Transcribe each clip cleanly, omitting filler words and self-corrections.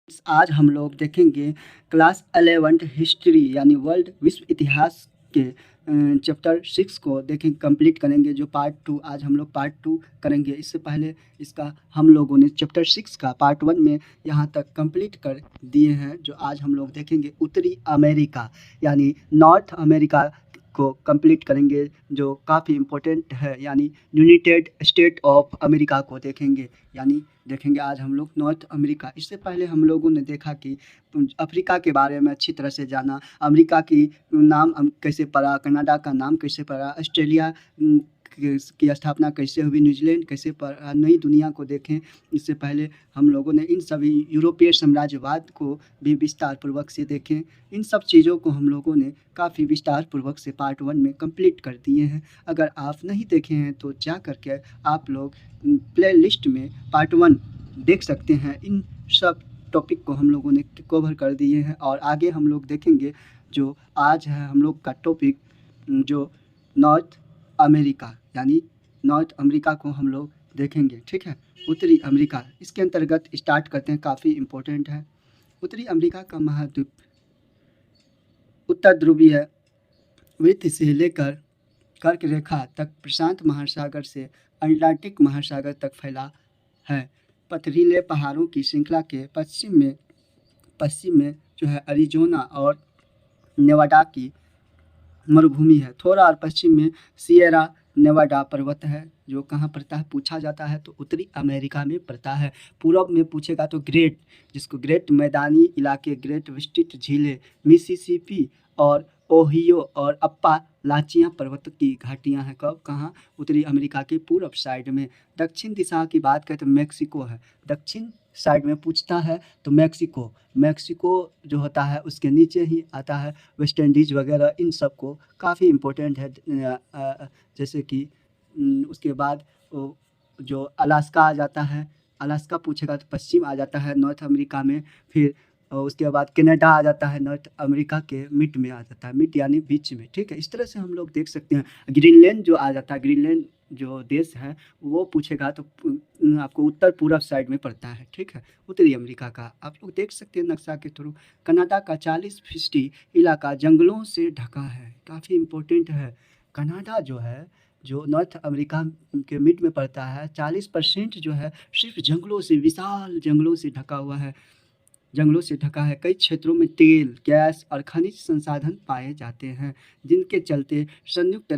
आज हम लोग देखेंगे क्लास 11th हिस्ट्री यानी वर्ल्ड विश्व इतिहास के चैप्टर 6 को देखें कंप्लीट करेंगे। जो पार्ट 2 आज हम लोग पार्ट 2 करेंगे। इससे पहले इसका हम लोगों ने चैप्टर 6 का पार्ट 1 में यहाँ तक कंप्लीट कर दिए हैं। जो आज हम लोग देखेंगे उत्तरी अमेरिका यानी नॉर्थ अमेरिका को कंप्लीट करेंगे, जो काफ़ी इम्पोर्टेंट है। यानी यूनाइटेड स्टेट ऑफ अमेरिका को देखेंगे, यानी देखेंगे आज हम लोग नॉर्थ अमेरिका। इससे पहले हम लोगों ने देखा कि अफ्रीका के बारे में अच्छी तरह से जाना, अमेरिका की नाम कैसे पड़ा, कनाडा का नाम कैसे पड़ा, ऑस्ट्रेलिया की स्थापना कैसे हुई, न्यूजीलैंड कैसे पड़ा, नई दुनिया को देखें। इससे पहले हम लोगों ने इन सभी यूरोपीय साम्राज्यवाद को भी विस्तार पूर्वक से देखें। इन सब चीज़ों को हम लोगों ने काफ़ी विस्तार पूर्वक से पार्ट 1 में कंप्लीट कर दिए हैं। अगर आप नहीं देखे हैं तो जा करके आप लोग प्ले लिस्ट में पार्ट 1 देख सकते हैं। इन सब टॉपिक को हम लोगों ने कवर कर दिए हैं और आगे हम लोग देखेंगे। जो आज है हम लोग का टॉपिक, जो नॉर्थ अमेरिका यानी नॉर्थ अमेरिका को हम लोग देखेंगे, ठीक है। उत्तरी अमेरिका इसके अंतर्गत स्टार्ट करते हैं, काफ़ी इम्पोर्टेंट है। उत्तरी अमेरिका का महाद्वीप उत्तर ध्रुवीय वृत्त से लेकर कर्क रेखा तक प्रशांत महासागर से अटलांटिक महासागर तक फैला है। पथरीले पहाड़ों की श्रृंखला के पश्चिम में जो है अरिजोना और नेवाडा की मरुभूमि है। थोड़ा और पश्चिम में सिएरा नेवाडा पर्वत है। जो कहाँ पड़ता है पूछा जाता है तो उत्तरी अमेरिका में पड़ता है। पूर्व में पूछेगा तो जिसको ग्रेट मैदानी इलाके, ग्रेट विस्तृत झीलें, मिसिसिपी और ओहियो और अप्पालाचियां पर्वत की घाटियां हैं। कब कहाँ? उत्तरी अमेरिका के पूर्व साइड में। दक्षिण दिशा की बात करें तो मैक्सिको है। दक्षिण साइड में पूछता है तो मैक्सिको जो होता है उसके नीचे ही आता है वेस्ट इंडीज वगैरह। इन सब को काफ़ी इम्पोर्टेंट है। जैसे कि उसके बाद जो अलास्का आ जाता है। अलास्का पूछेगा तो पश्चिम आ जाता है नॉर्थ अमेरिका में। फिर उसके बाद कनाडा आ जाता है, नॉर्थ अमेरिका के मिड में आ जाता है, मिड यानी बीच में, ठीक है। इस तरह से हम लोग देख सकते हैं। ग्रीनलैंड जो आ जाता है, ग्रीनलैंड जो देश है वो पूछेगा तो आपको उत्तर पूर्व साइड में पड़ता है, ठीक है। उत्तरी अमेरिका का आप लोग देख सकते हैं नक्शा के थ्रू। कनाडा का 40% इलाका जंगलों से ढका है, काफ़ी इम्पोर्टेंट है। कनाडा जो है, जो नॉर्थ अमेरिका के मिड में पड़ता है, 40% जो है सिर्फ जंगलों से, विशाल जंगलों से ढका हुआ है, जंगलों से ढका है। कई क्षेत्रों में तेल, गैस और खनिज संसाधन पाए जाते हैं, जिनके चलते संयुक्त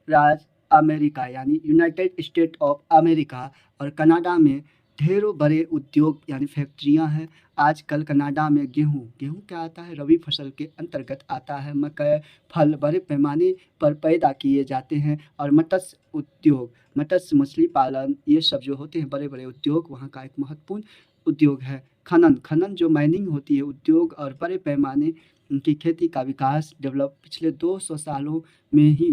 राज्य अमेरिका यानी यूनाइटेड स्टेट ऑफ अमेरिका और कनाडा में ढेरों बड़े उद्योग यानी फैक्ट्रियां हैं। आजकल कनाडा में गेहूं क्या आता है, रबी फसल के अंतर्गत आता है। मकई, फल बड़े पैमाने पर पैदा किए जाते हैं और मत्स्य उद्योग, मत्स्य मछली पालन, ये सब जो होते हैं बड़े बड़े उद्योग वहाँ का एक महत्वपूर्ण उद्योग है। खनन जो माइनिंग होती है उद्योग और बड़े पैमाने की खेती का विकास डेवलप पिछले 200 सालों में ही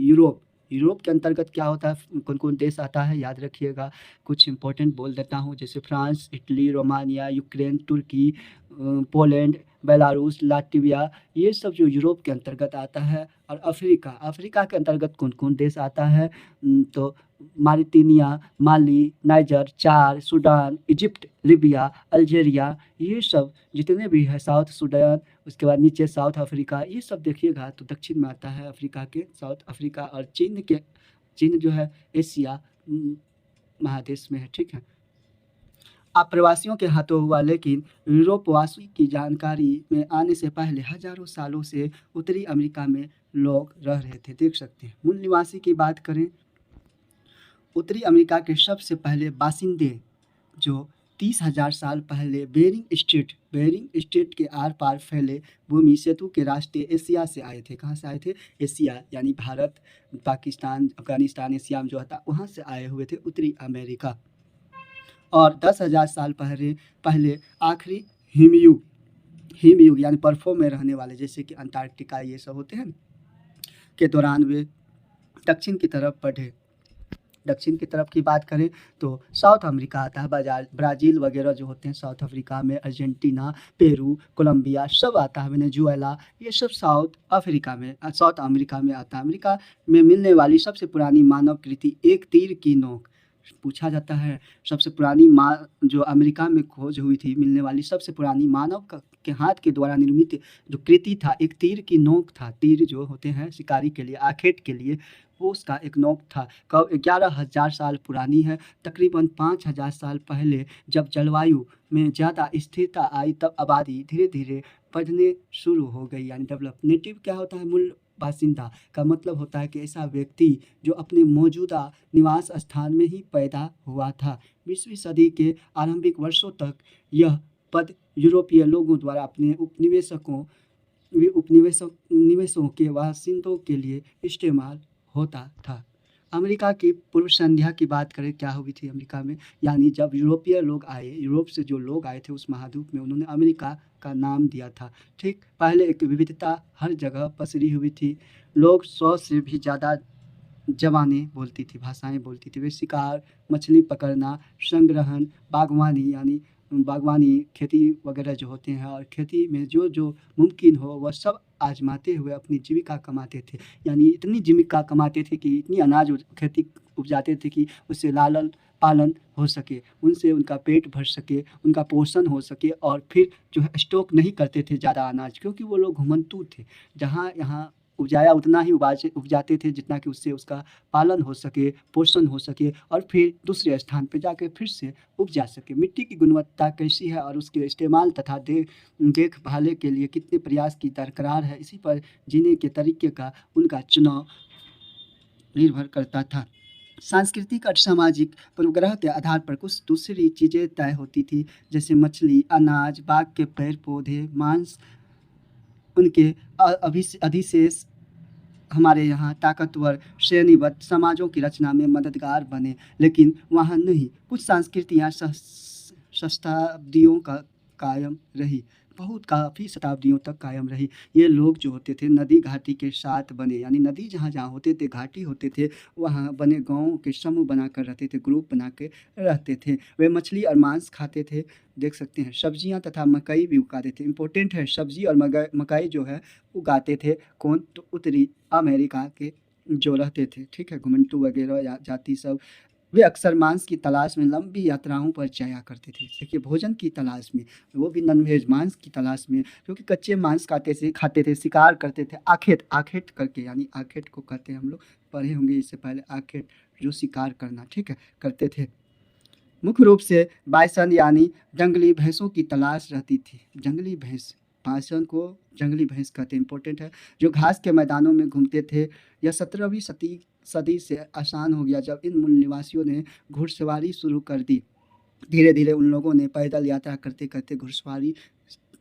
यूरोप के अंतर्गत क्या होता है, कौन कौन देश आता है याद रखिएगा। कुछ इंपॉर्टेंट बोल देता हूँ, जैसे फ्रांस, इटली, रोमानिया, यूक्रेन, तुर्की, पोलैंड, बेलारूस, लातविया, ये सब जो यूरोप के अंतर्गत आता है। और अफ्रीका के अंतर्गत कौन कौन देश आता है, तो Mauritania, Mali, Niger, Chad, Sudan, Egypt, Libya, Algeria, ये सब जितने भी है, साउथ सूडान, उसके बाद नीचे साउथ अफ्रीका, ये सब देखिएगा तो दक्षिण में आता है अफ्रीका के, साउथ अफ्रीका। और चीन जो है एशिया महादेश में है, ठीक है। अप्रवासियों के हाथों हुआ, लेकिन यूरोपवासी की जानकारी में आने से पहले हजारों सालों से उत्तरी अमेरिका में लोग रह रहे थे, देख सकते हैं। मूल निवासी की बात करें, उत्तरी अमेरिका के सबसे पहले बासिंदे जो 30,000 साल पहले बेरिंग स्ट्रेट के आर पार फैले भूमि सेतु के रास्ते एशिया से आए थे। कहाँ से आए थे? एशिया यानी भारत, पाकिस्तान, अफगानिस्तान, एशिया में जो था वहाँ से आए हुए थे उत्तरी अमेरिका। और 10,000 साल पहले आखिरी हिमयुग यानी बर्फों में रहने वाले, जैसे कि अंटार्कटिका ये सब होते हैं, के दौरान वे दक्षिण की तरफ बढ़े। दक्षिण की तरफ की बात करें तो साउथ अमेरिका आता है, ब्राज़ील वगैरह जो होते हैं साउथ अफ्रीका में, अर्जेंटीना, पेरू, कोलंबिया सब आता है, वेनेजुएला, ये सब साउथ अमेरिका में आता है। अमेरिका में मिलने वाली सबसे पुरानी मानव कृति एक तीर की नोक पूछा जाता है सबसे पुरानी जो अमेरिका में खोज हुई थी मिलने वाली सबसे पुरानी मानव के हाथ के द्वारा निर्मित जो कृति था, एक तीर की नोक था। तीर जो होते हैं शिकारी के लिए, आखेट के लिए, वो उसका एक नोक था। कब 11,000 साल पुरानी है। तकरीबन 5,000 साल पहले जब जलवायु में ज़्यादा स्थिरता आई, तब आबादी धीरे धीरे बढ़ने शुरू हो गई, यानी डेवलप। नेटिव क्या होता है? मूल बासिंदा का मतलब होता है कि ऐसा व्यक्ति जो अपने मौजूदा निवास स्थान में ही पैदा हुआ था। 20वीं सदी के आरंभिक वर्षों तक यह पद यूरोपीय लोगों द्वारा अपने निवेशों के बाशिंदों के लिए इस्तेमाल होता था। अमेरिका की पूर्व संध्या की बात करें, क्या हुई थी अमेरिका में? यानी जब यूरोपीय लोग आए, यूरोप से जो लोग आए थे उस महाद्वीप में, उन्होंने अमेरिका का नाम दिया था। ठीक, पहले एक विविधता हर जगह पसरी हुई थी। लोग 100 से भी ज़्यादा ज़बानें बोलती थी, भाषाएं बोलती थी। वे शिकार, मछली पकड़ना, संग्रहण, बागवानी, खेती वगैरह जो होते हैं, और खेती में जो जो मुमकिन हो वह सब आजमाते हुए अपनी जीविका कमाते थे। यानी इतनी जीविका कमाते थे कि इतनी अनाज खेती उपजाते थे कि उससे लालन पालन हो सके, उनसे उनका पेट भर सके, उनका पोषण हो सके, और फिर जो है स्टॉक नहीं करते थे ज़्यादा अनाज, क्योंकि वो लोग घुमंतू थे। जहाँ यहाँ उपजाया उतना ही उपजाते थे जितना कि उससे उसका पालन हो सके, पोषण हो सके, और फिर दूसरे स्थान पे जाके फिर से उपजा सके। मिट्टी की गुणवत्ता कैसी है और उसके इस्तेमाल तथा देखभाल के लिए कितने प्रयास की दरकार है, इसी पर जीने के तरीके का उनका चुनाव निर्भर करता था। सांस्कृतिक और सामाजिक पूर्वाग्रह के आधार पर कुछ दूसरी चीज़ें तय होती थी, जैसे मछली, अनाज, बाग के पेड़ पौधे, मांस, उनके अधिशेष हमारे यहाँ ताकतवर श्रेणीबद्ध समाजों की रचना में मददगार बने। लेकिन वहाँ नहीं, कुछ संस्कृतियाँ शताब्दियों का कायम रही, बहुत काफ़ी शताब्दियों तक कायम रही। ये लोग जो होते थे नदी घाटी के साथ बने, यानी नदी जहाँ जहाँ होते थे, घाटी होते थे, वहाँ बने गाँव के समूह बनाकर रहते थे, ग्रुप बना के रहते थे। वे मछली और मांस खाते थे। देख सकते हैं सब्जियां तथा मकई भी उगाते थे। इम्पोर्टेंट है, सब्जी और मकई जो है उगाते थे कौन? तो उत्तरी अमेरिका के जो रहते थे, ठीक है, घुमंतू वगैरह या जाति सब। वे अक्सर मांस की तलाश में लंबी यात्राओं पर जाया करते थे। देखिए, भोजन की तलाश में, वो भी नॉनवेज मांस की तलाश में, क्योंकि कच्चे मांस खाते थे, शिकार करते थे, आखेट करके, यानी आखेट को कहते हैं हम लोग, पढ़े होंगे इससे पहले, आखेट जो शिकार करना, ठीक है, करते थे। मुख्य रूप से बाइसन यानी जंगली भैंसों की तलाश रहती थी। जंगली भैंस, बाइसन को जंगली भैंस कहते हैं, इंपॉर्टेंट है, जो घास के मैदानों में घूमते थे। यह 17वीं सदी से आसान हो गया जब इन मूल निवासियों ने घुड़सवारी शुरू कर दी। धीरे धीरे उन लोगों ने पैदल यात्रा करते करते घुड़सवारी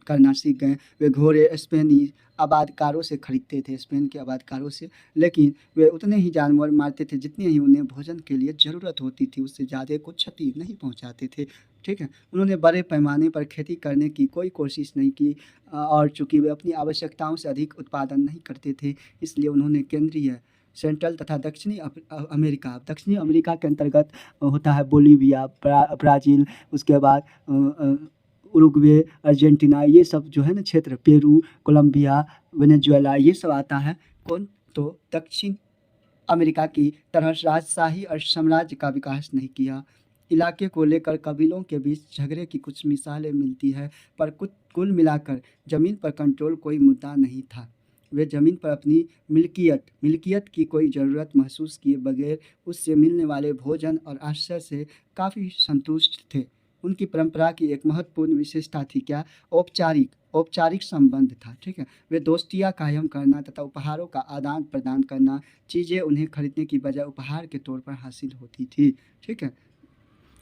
करना सीख गए। वे घोड़े स्पेनी आबादकारों से खरीदते थे, स्पेन के आबादकारों से, लेकिन वे उतने ही जानवर मारते थे जितने ही उन्हें भोजन के लिए ज़रूरत होती थी, उससे ज़्यादा कुछ क्षति नहीं पहुंचाते थे। ठीक है, उन्होंने बड़े पैमाने पर खेती करने की कोई कोशिश नहीं की, और चूंकि वे अपनी आवश्यकताओं से अधिक उत्पादन नहीं करते थे, इसलिए उन्होंने केंद्रीय, सेंट्रल तथा दक्षिणी अमेरिका के अंतर्गत होता है बोलीविया, ब्राज़ील, उसके बाद उरुग्वे, अर्जेंटीना, ये सब जो है ना क्षेत्र, पेरू, कोलंबिया, वेनेजुएला, ये सब आता है कौन? तो दक्षिण अमेरिका की तरह राजशाही और साम्राज्य का विकास नहीं किया। इलाके को लेकर कबीलों के बीच झगड़े की कुछ मिसालें मिलती है, पर कुल मिलाकर ज़मीन पर कंट्रोल कोई मुद्दा नहीं था। वे ज़मीन पर अपनी मिल्कियत की कोई ज़रूरत महसूस किए बगैर उससे मिलने वाले भोजन और आश्रय से काफ़ी संतुष्ट थे। उनकी परंपरा की एक महत्वपूर्ण विशेषता थी क्या? औपचारिक संबंध था। ठीक है, वे दोस्तियाँ कायम करना तथा उपहारों का आदान प्रदान करना, चीज़ें उन्हें खरीदने की बजाय उपहार के तौर पर हासिल होती थी। ठीक है,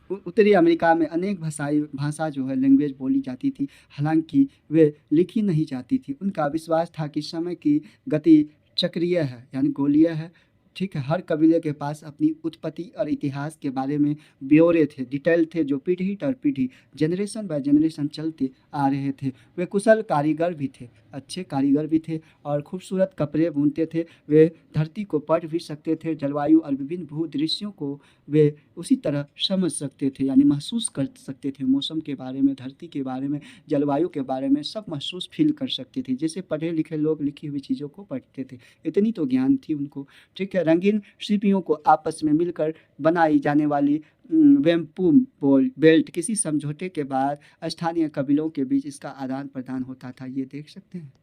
उत्तरी अमेरिका में अनेक भाषा जो है लैंग्वेज बोली जाती थी, हालांकि वे लिखी नहीं जाती थी। उनका विश्वास था कि समय की गति चक्रीय है, यानी गोलीय है। ठीक है, हर कबीले के पास अपनी उत्पत्ति और इतिहास के बारे में ब्यौरे थे, डिटेल थे, जो पीढ़ी दर पीढ़ी, जनरेशन बाय जनरेशन चलते आ रहे थे। वे कुशल कारीगर भी थे, अच्छे कारीगर भी थे, और खूबसूरत कपड़े बुनते थे। वे धरती को पढ़ भी सकते थे, जलवायु और विभिन्न भू दृश्यों को वे उसी तरह समझ सकते थे, यानी महसूस कर सकते थे। मौसम के बारे में, धरती के बारे में, जलवायु के बारे में सब महसूस फील कर सकते थे, जैसे पढ़े लिखे लोग लिखी हुई चीज़ों को पढ़ते थे। इतनी तो ज्ञान थी उनको। ठीक है, रंगीन शिल्पियों को आपस में मिलकर बनाई जाने वाली वेम्पूम बेल्ट किसी समझौते के बाद स्थानीय कबीलों के बीच इसका आदान प्रदान होता था। ये देख सकते हैं।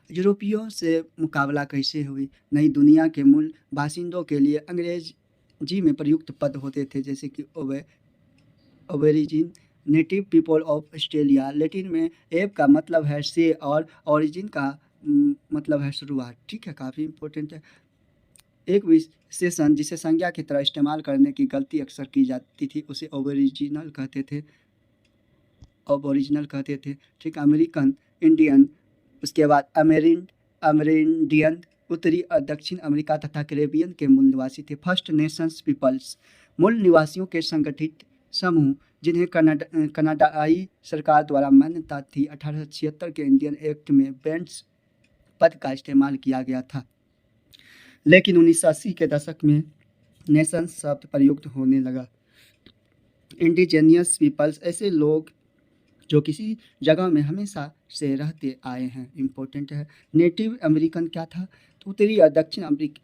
यूरोपियों से मुकाबला कैसे हुई? नई दुनिया के मूल बासिंदों के लिए अंग्रेजी में प्रयुक्त पद होते थे, जैसे कि Aborigine, native people of Australia. Latin में एब का मतलब है से और ओरिजिन का मतलब है शुरुआत। ठीक है, काफ़ी इंपॉर्टेंट है। एक विशेषण जिसे संज्ञा की तरह इस्तेमाल करने की गलती अक्सर की जाती थी उसे ओबोरिजिनल कहते थे। ठीक, अमेरिकन इंडियन, उसके बाद अमेरिंडियन उत्तरी और दक्षिण अमेरिका तथा कैरेबियन के मूल निवासी थे। फर्स्ट नेशंस पीपल्स, मूल निवासियों के संगठित समूह जिन्हें कनाडाई सरकार द्वारा मान्यता थी। 1876 के इंडियन एक्ट में बैंड्स पद का इस्तेमाल किया गया था, लेकिन 1980 के दशक में नेशंस शब्द प्रयुक्त होने लगा। इंडिजेनियस पीपल्स, ऐसे लोग जो किसी जगह में हमेशा से रहते आए हैं। इम्पोर्टेंट है। नेटिव अमेरिकन क्या था? तो उत्तरी और दक्षिण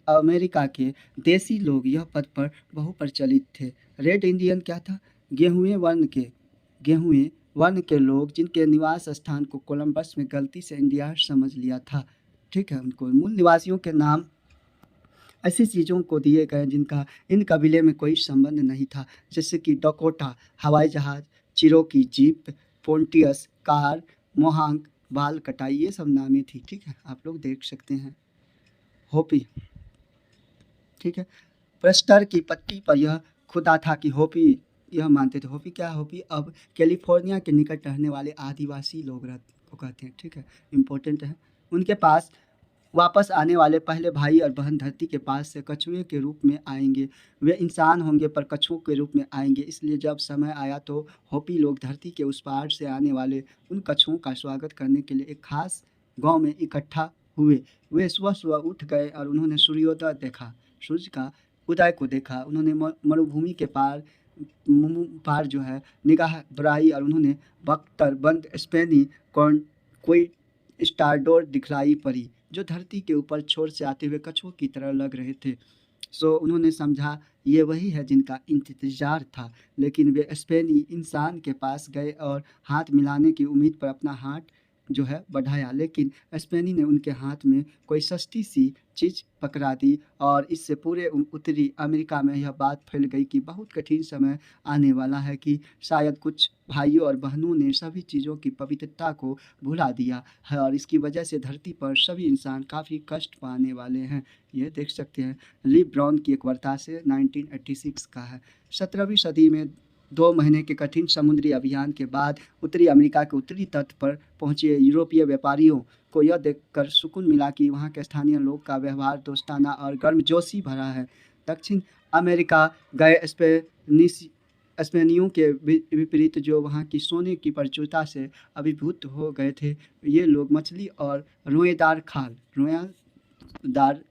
अमेरिका के देसी लोग, यह पद पर बहुप्रचलित थे। रेड इंडियन क्या था? गेहूं वर्ण के लोग जिनके निवास स्थान को कोलंबस में गलती से इंडिया समझ लिया था। ठीक है, उनको मूल निवासियों के नाम ऐसी चीज़ों को दिए गए जिनका इन कबीले में कोई संबंध नहीं था, जैसे कि डकोटा हवाई जहाज, चिरोकी जीप, पोंटियस कार, मोहांक बाल कटाई, ये सब नामें थी। ठीक है, आप लोग देख सकते हैं। होपी, ठीक है, प्रस्तर की पट्टी पर यह खुदा था कि होपी यह मानते थे। होपी क्या? होपी अब कैलिफोर्निया के निकट रहने वाले आदिवासी लोग को कहते हैं। ठीक है, इम्पोर्टेंट है। उनके पास वापस आने वाले पहले भाई और बहन धरती के पास से कछुए के रूप में आएंगे। वे इंसान होंगे पर कछुओं के रूप में आएंगे। इसलिए जब समय आया तो होपी लोग धरती के उस पार से आने वाले उन कछुओं का स्वागत करने के लिए एक खास गांव में इकट्ठा हुए। वे सुबह सुबह उठ गए और उन्होंने सूर्योदय देखा, सूर्य का उदय को देखा। उन्होंने मरुभूमि के पार जो है निगाह बढ़ाई और उन्होंने बख्तर बंद स्पेनी कोई स्टारडोर दिखलाई पड़ी जो धरती के ऊपर छोर से आते हुए कछुओं की तरह लग रहे थे। सो उन्होंने समझा ये वही है जिनका इंतजार था। लेकिन वे स्पेनी इंसान के पास गए और हाथ मिलाने की उम्मीद पर अपना हाथ जो है बढ़ाया, लेकिन स्पेनी ने उनके हाथ में कोई सस्ती सी चीज़ पकड़ा दी और इससे पूरे उत्तरी अमेरिका में यह बात फैल गई कि बहुत कठिन समय आने वाला है, कि शायद कुछ भाइयों और बहनों ने सभी चीज़ों की पवित्रता को भुला दिया है और इसकी वजह से धरती पर सभी इंसान काफ़ी कष्ट पाने वाले हैं। ये देख सकते हैं। ली ब्राउन की एक वार्ता से 1986 का है। 17वीं सदी में 2 महीने के कठिन समुद्री अभियान के बाद उत्तरी अमेरिका के उत्तरी तट पर पहुंचे यूरोपीय व्यापारियों को यह देखकर सुकून मिला कि वहां के स्थानीय लोग का व्यवहार दोस्ताना और गर्मजोशी भरा है। दक्षिण अमेरिका गए स्पेनियों के विपरीत जो वहाँ की सोने की प्रचुरता से अभिभूत हो गए थे, ये लोग मछली और रोएदार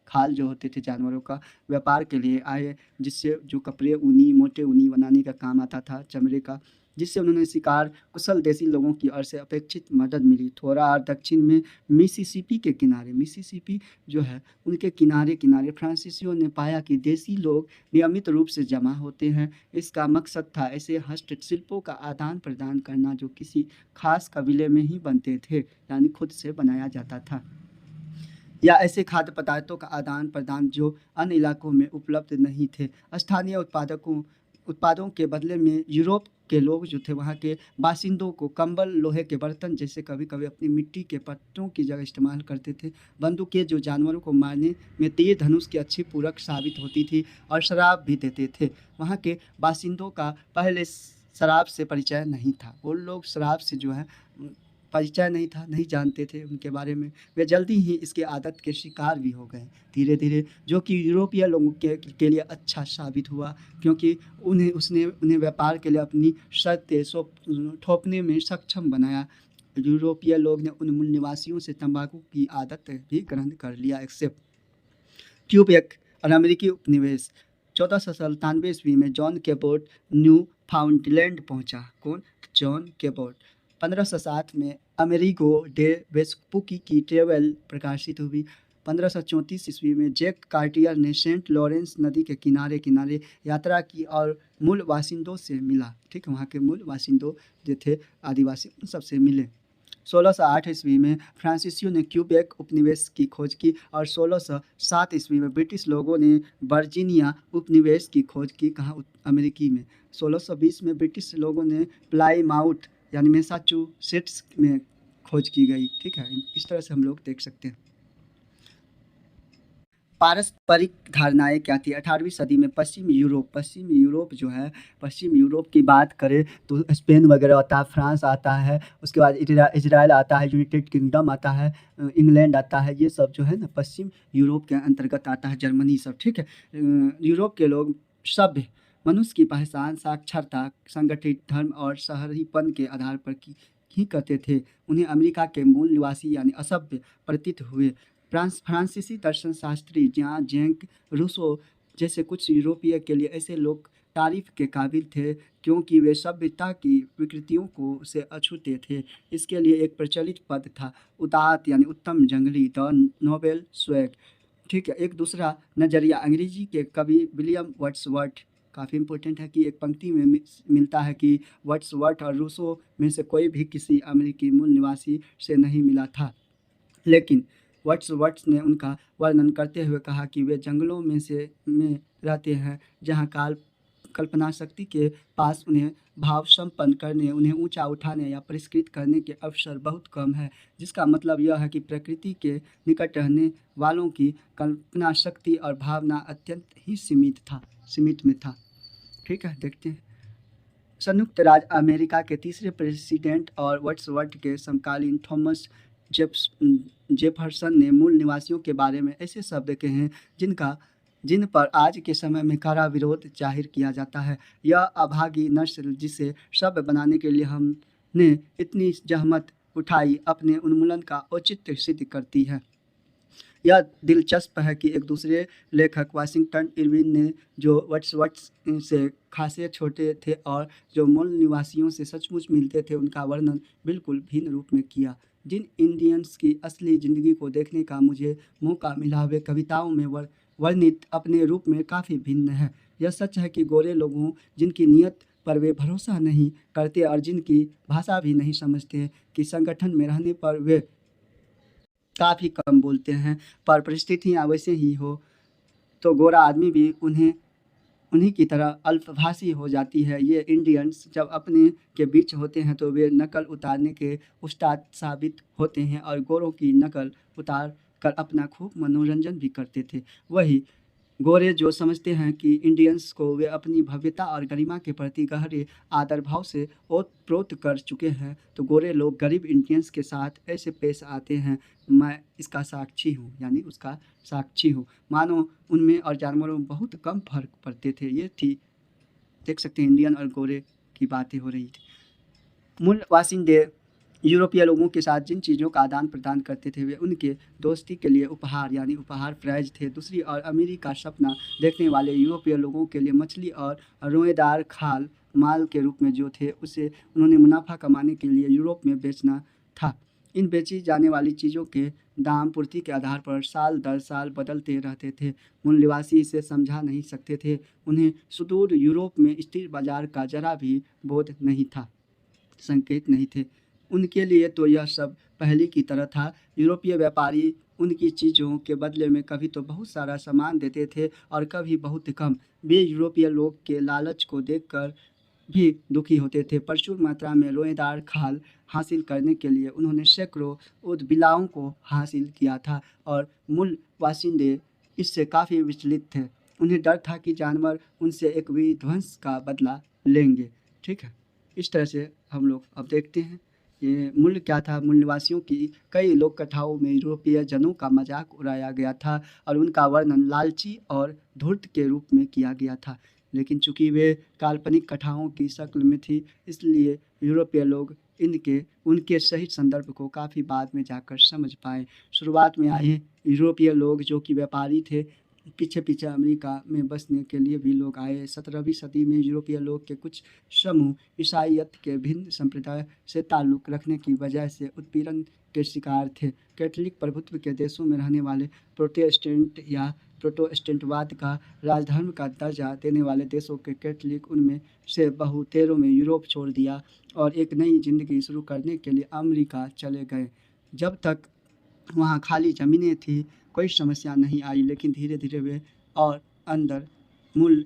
खाल जो होते थे जानवरों का व्यापार के लिए आए, जिससे जो कपड़े मोटे ऊनी बनाने का काम आता था चमड़े का, जिससे उन्होंने शिकार कुशल देसी लोगों की ओर से अपेक्षित मदद मिली। थोड़ा और दक्षिण में मिसिसिपी के किनारे, मिसिसिपी जो है उनके किनारे फ्रांसीसियों ने पाया कि देसी लोग नियमित रूप से जमा होते हैं। इसका मकसद था ऐसे हस्तशिल्पों का आदान प्रदान करना जो किसी खास कबीले में ही बनते थे, यानी खुद से बनाया जाता था, या ऐसे खाद्य पदार्थों का आदान प्रदान जो अन्य इलाकों में उपलब्ध नहीं थे। स्थानीय उत्पादों के बदले में यूरोप के लोग जो थे वहाँ के बासिंदों को कंबल, लोहे के बर्तन जैसे कभी कभी अपनी मिट्टी के पत्तों की जगह इस्तेमाल करते थे। बंदूकें जो जानवरों को मारने में तीर धनुष की अच्छी पूरक साबित होती थी, और शराब भी देते थे। वहाँ के बासिंदों का पहले शराब से परिचय नहीं था। वो लोग शराब से जो है परिचय नहीं था, नहीं जानते थे उनके बारे में। वे जल्दी ही इसके आदत के शिकार भी हो गए धीरे धीरे, जो कि यूरोपीय लोगों के लिए अच्छा साबित हुआ, क्योंकि उन्हें व्यापार के लिए अपनी शर्तें थोपने में सक्षम बनाया। यूरोपीय लोग ने उन मूल निवासियों से तंबाकू की आदत भी ग्रहण कर लिया। एक्सेप्ट क्यूबेक और अमेरिकी उपनिवेश। 1497 ईस्वी में जॉन केबोट न्यू फाउंडलैंड पहुंचा। कौन? जॉन केबोट। 1507 में अमेरिगो डे वेस्पुकी की ट्रेवल प्रकाशित हुई। 1534 ईस्वी में जैक कार्टियर ने सेंट लॉरेंस नदी के किनारे किनारे यात्रा की और मूल बासिंदों से मिला। ठीक है, वहाँ के मूल बासिंदों जो थे आदिवासी, उन सबसे मिले। 1608 ईस्वी में फ्रांसीसियों ने क्यूबेक उपनिवेश की खोज की और 1607 ईस्वी में ब्रिटिश लोगों ने वर्जीनिया उपनिवेश की खोज की, कहाँ, अमेरिकी में। 1620 में ब्रिटिश लोगों ने प्लाईमाउथ यानी मैसाचुसेट्स में खोज की गई। ठीक है, इस तरह से हम लोग देख सकते हैं। पारस्परिक धारणाएं क्या थी 18वीं सदी में? पश्चिम यूरोप जो है, पश्चिम यूरोप की बात करें तो स्पेन वगैरह आता है, फ्रांस आता है, उसके बाद इजराइल आता है, यूनाइटेड किंगडम आता है, इंग्लैंड आता है, ये सब जो है ना पश्चिम यूरोप के अंतर्गत आता है, जर्मनी सब। ठीक है, यूरोप के लोग सभ्य मनुष्य की पहचान साक्षरता, संगठित धर्म और शहरीपन के आधार पर की ही करते थे। उन्हें अमेरिका के मूल निवासी यानी असभ्य प्रतीत हुए। फ्रांसीसी दर्शन शास्त्री जॉन जैक रूसो जैसे कुछ यूरोपीय के लिए ऐसे लोग तारीफ के काबिल थे क्योंकि वे सभ्यता की विकृतियों को से अछूते थे। इसके लिए एक प्रचलित पद था, उदात्त यानी उत्तम जंगली, द नोबेल स्वैग। ठीक है, एक दूसरा नज़रिया अंग्रेजी के कवि विलियम वर्ड्सवर्थ, काफ़ी इंपॉर्टेंट है कि एक पंक्ति में मिलता है कि वर्ड्सवर्थ और रूसो में से कोई भी किसी अमेरिकी मूल निवासी से नहीं मिला था, लेकिन वर्ड्सवर्थ ने उनका वर्णन करते हुए कहा कि वे जंगलों में रहते हैं जहाँ कल्पना शक्ति के पास उन्हें भाव संपन्न करने, उन्हें ऊंचा उठाने या परिष्कृत करने के अवसर बहुत कम है, जिसका मतलब यह है कि प्रकृति के निकट रहने वालों की कल्पना शक्ति और भावना अत्यंत ही सीमित में था। ठीक है, देखते हैं। संयुक्त राज्य अमेरिका के तीसरे प्रेसिडेंट और वर्ड्सवर्थ के समकालीन थॉमस जेफरसन ने मूल निवासियों के बारे में ऐसे शब्द कहे हैं जिन पर आज के समय में कड़ा विरोध जाहिर किया जाता है। यह अभागी नस्ल जिसे सभ्य बनाने के लिए हमने इतनी जहमत उठाई, अपने उन्मूलन का औचित्य सिद्ध करती है। यह दिलचस्प है कि एक दूसरे लेखक वाशिंगटन इरविन ने, जो वर्ड्सवर्थ से खासे छोटे थे और जो मूल निवासियों से सचमुच मिलते थे, उनका वर्णन बिल्कुल भिन्न रूप में किया। जिन इंडियंस की असली ज़िंदगी को देखने का मुझे मौका मिला, वे कविताओं में वर्णित अपने रूप में काफ़ी भिन्न है। यह सच है कि गोरे लोगों जिनकी नीयत पर वे भरोसा नहीं करते और जिनकी भाषा भी नहीं समझते, कि संगठन में रहने पर वे काफ़ी कम बोलते हैं, पर परिस्थितियाँ वैसे ही हो तो गोरा आदमी भी उन्हीं की तरह अल्पभाषी हो जाती है। ये इंडियंस जब अपने के बीच होते हैं तो वे नकल उतारने के उस्ताद साबित होते हैं और गोरों की नकल उतार कर अपना खूब मनोरंजन भी करते थे। वही गोरे जो समझते हैं कि इंडियंस को वे अपनी भव्यता और गरिमा के प्रति गहरे आदर भाव से ओतप्रोत कर चुके हैं, तो गोरे लोग गरीब इंडियंस के साथ ऐसे पेश आते हैं। मैं इसका साक्षी हूँ, यानी उसका साक्षी हूँ। मानो उनमें और जानवरों में बहुत कम फर्क पड़ते थे। ये थी, देख सकते हैं, इंडियन और गोरे की बातें हो रही थी। मूल वासिंदे यूरोपीय लोगों के साथ जिन चीज़ों का आदान प्रदान करते थे, वे उनके दोस्ती के लिए उपहार यानी उपहार प्राइज थे। दूसरी ओर अमीरी का सपना देखने वाले यूरोपीय लोगों के लिए मछली और रोएदार खाल माल के रूप में जो थे, उसे उन्होंने मुनाफा कमाने के लिए यूरोप में बेचना था। इन बेची जाने वाली चीज़ों के दाम पूर्ति के आधार पर साल दर साल बदलते रहते थे। मूल निवासी इसे समझा नहीं सकते थे। उन्हें सुदूर यूरोप में स्थिर बाजार का जरा भी बोध नहीं था, संकेत नहीं थे। उनके लिए तो यह सब पहले की तरह था। यूरोपीय व्यापारी उनकी चीज़ों के बदले में कभी तो बहुत सारा सामान देते थे और कभी बहुत कम। वे यूरोपीय लोग के लालच को देखकर भी दुखी होते थे। प्रचुर मात्रा में रोएदार खाल हासिल करने के लिए उन्होंने सैकड़ों उदबिलाओं को हासिल किया था और मूल वासिंदे इससे काफ़ी विचलित थे। उन्हें डर था कि जानवर उनसे एक विध्वंस का बदला लेंगे। ठीक है, इस तरह से हम लोग अब देखते हैं ये मूल्य क्या था। मूल निवासियों की कई लोक कथाओं में यूरोपीय जनों का मजाक उड़ाया गया था और उनका वर्णन लालची और धूर्त के रूप में किया गया था, लेकिन चूंकि वे काल्पनिक कथाओं की शक्ल में थी, इसलिए यूरोपीय लोग उनके सही संदर्भ को काफ़ी बाद में जाकर समझ पाए। शुरुआत में आए यूरोपीय लोग जो कि व्यापारी थे, पीछे पीछे अमेरिका में बसने के लिए भी लोग आए। 17वीं सदी में यूरोपीय लोग के कुछ समूह ईसाइयत के भिन्न संप्रदाय से ताल्लुक़ रखने की वजह से उत्पीड़न के शिकार थे। कैथोलिक प्रभुत्व के देशों में रहने वाले प्रोटेस्टेंट या प्रोटेस्टेंटवाद का राजधर्म का दर्जा देने वाले देशों के कैथोलिक उनमें से बहुतेरों में यूरोप छोड़ दिया और एक नई ज़िंदगी शुरू करने के लिए अमेरिका चले गए। जब तक वहाँ खाली ज़मीनें थी कोई समस्या नहीं आई, लेकिन धीरे धीरे वे और अंदर मूल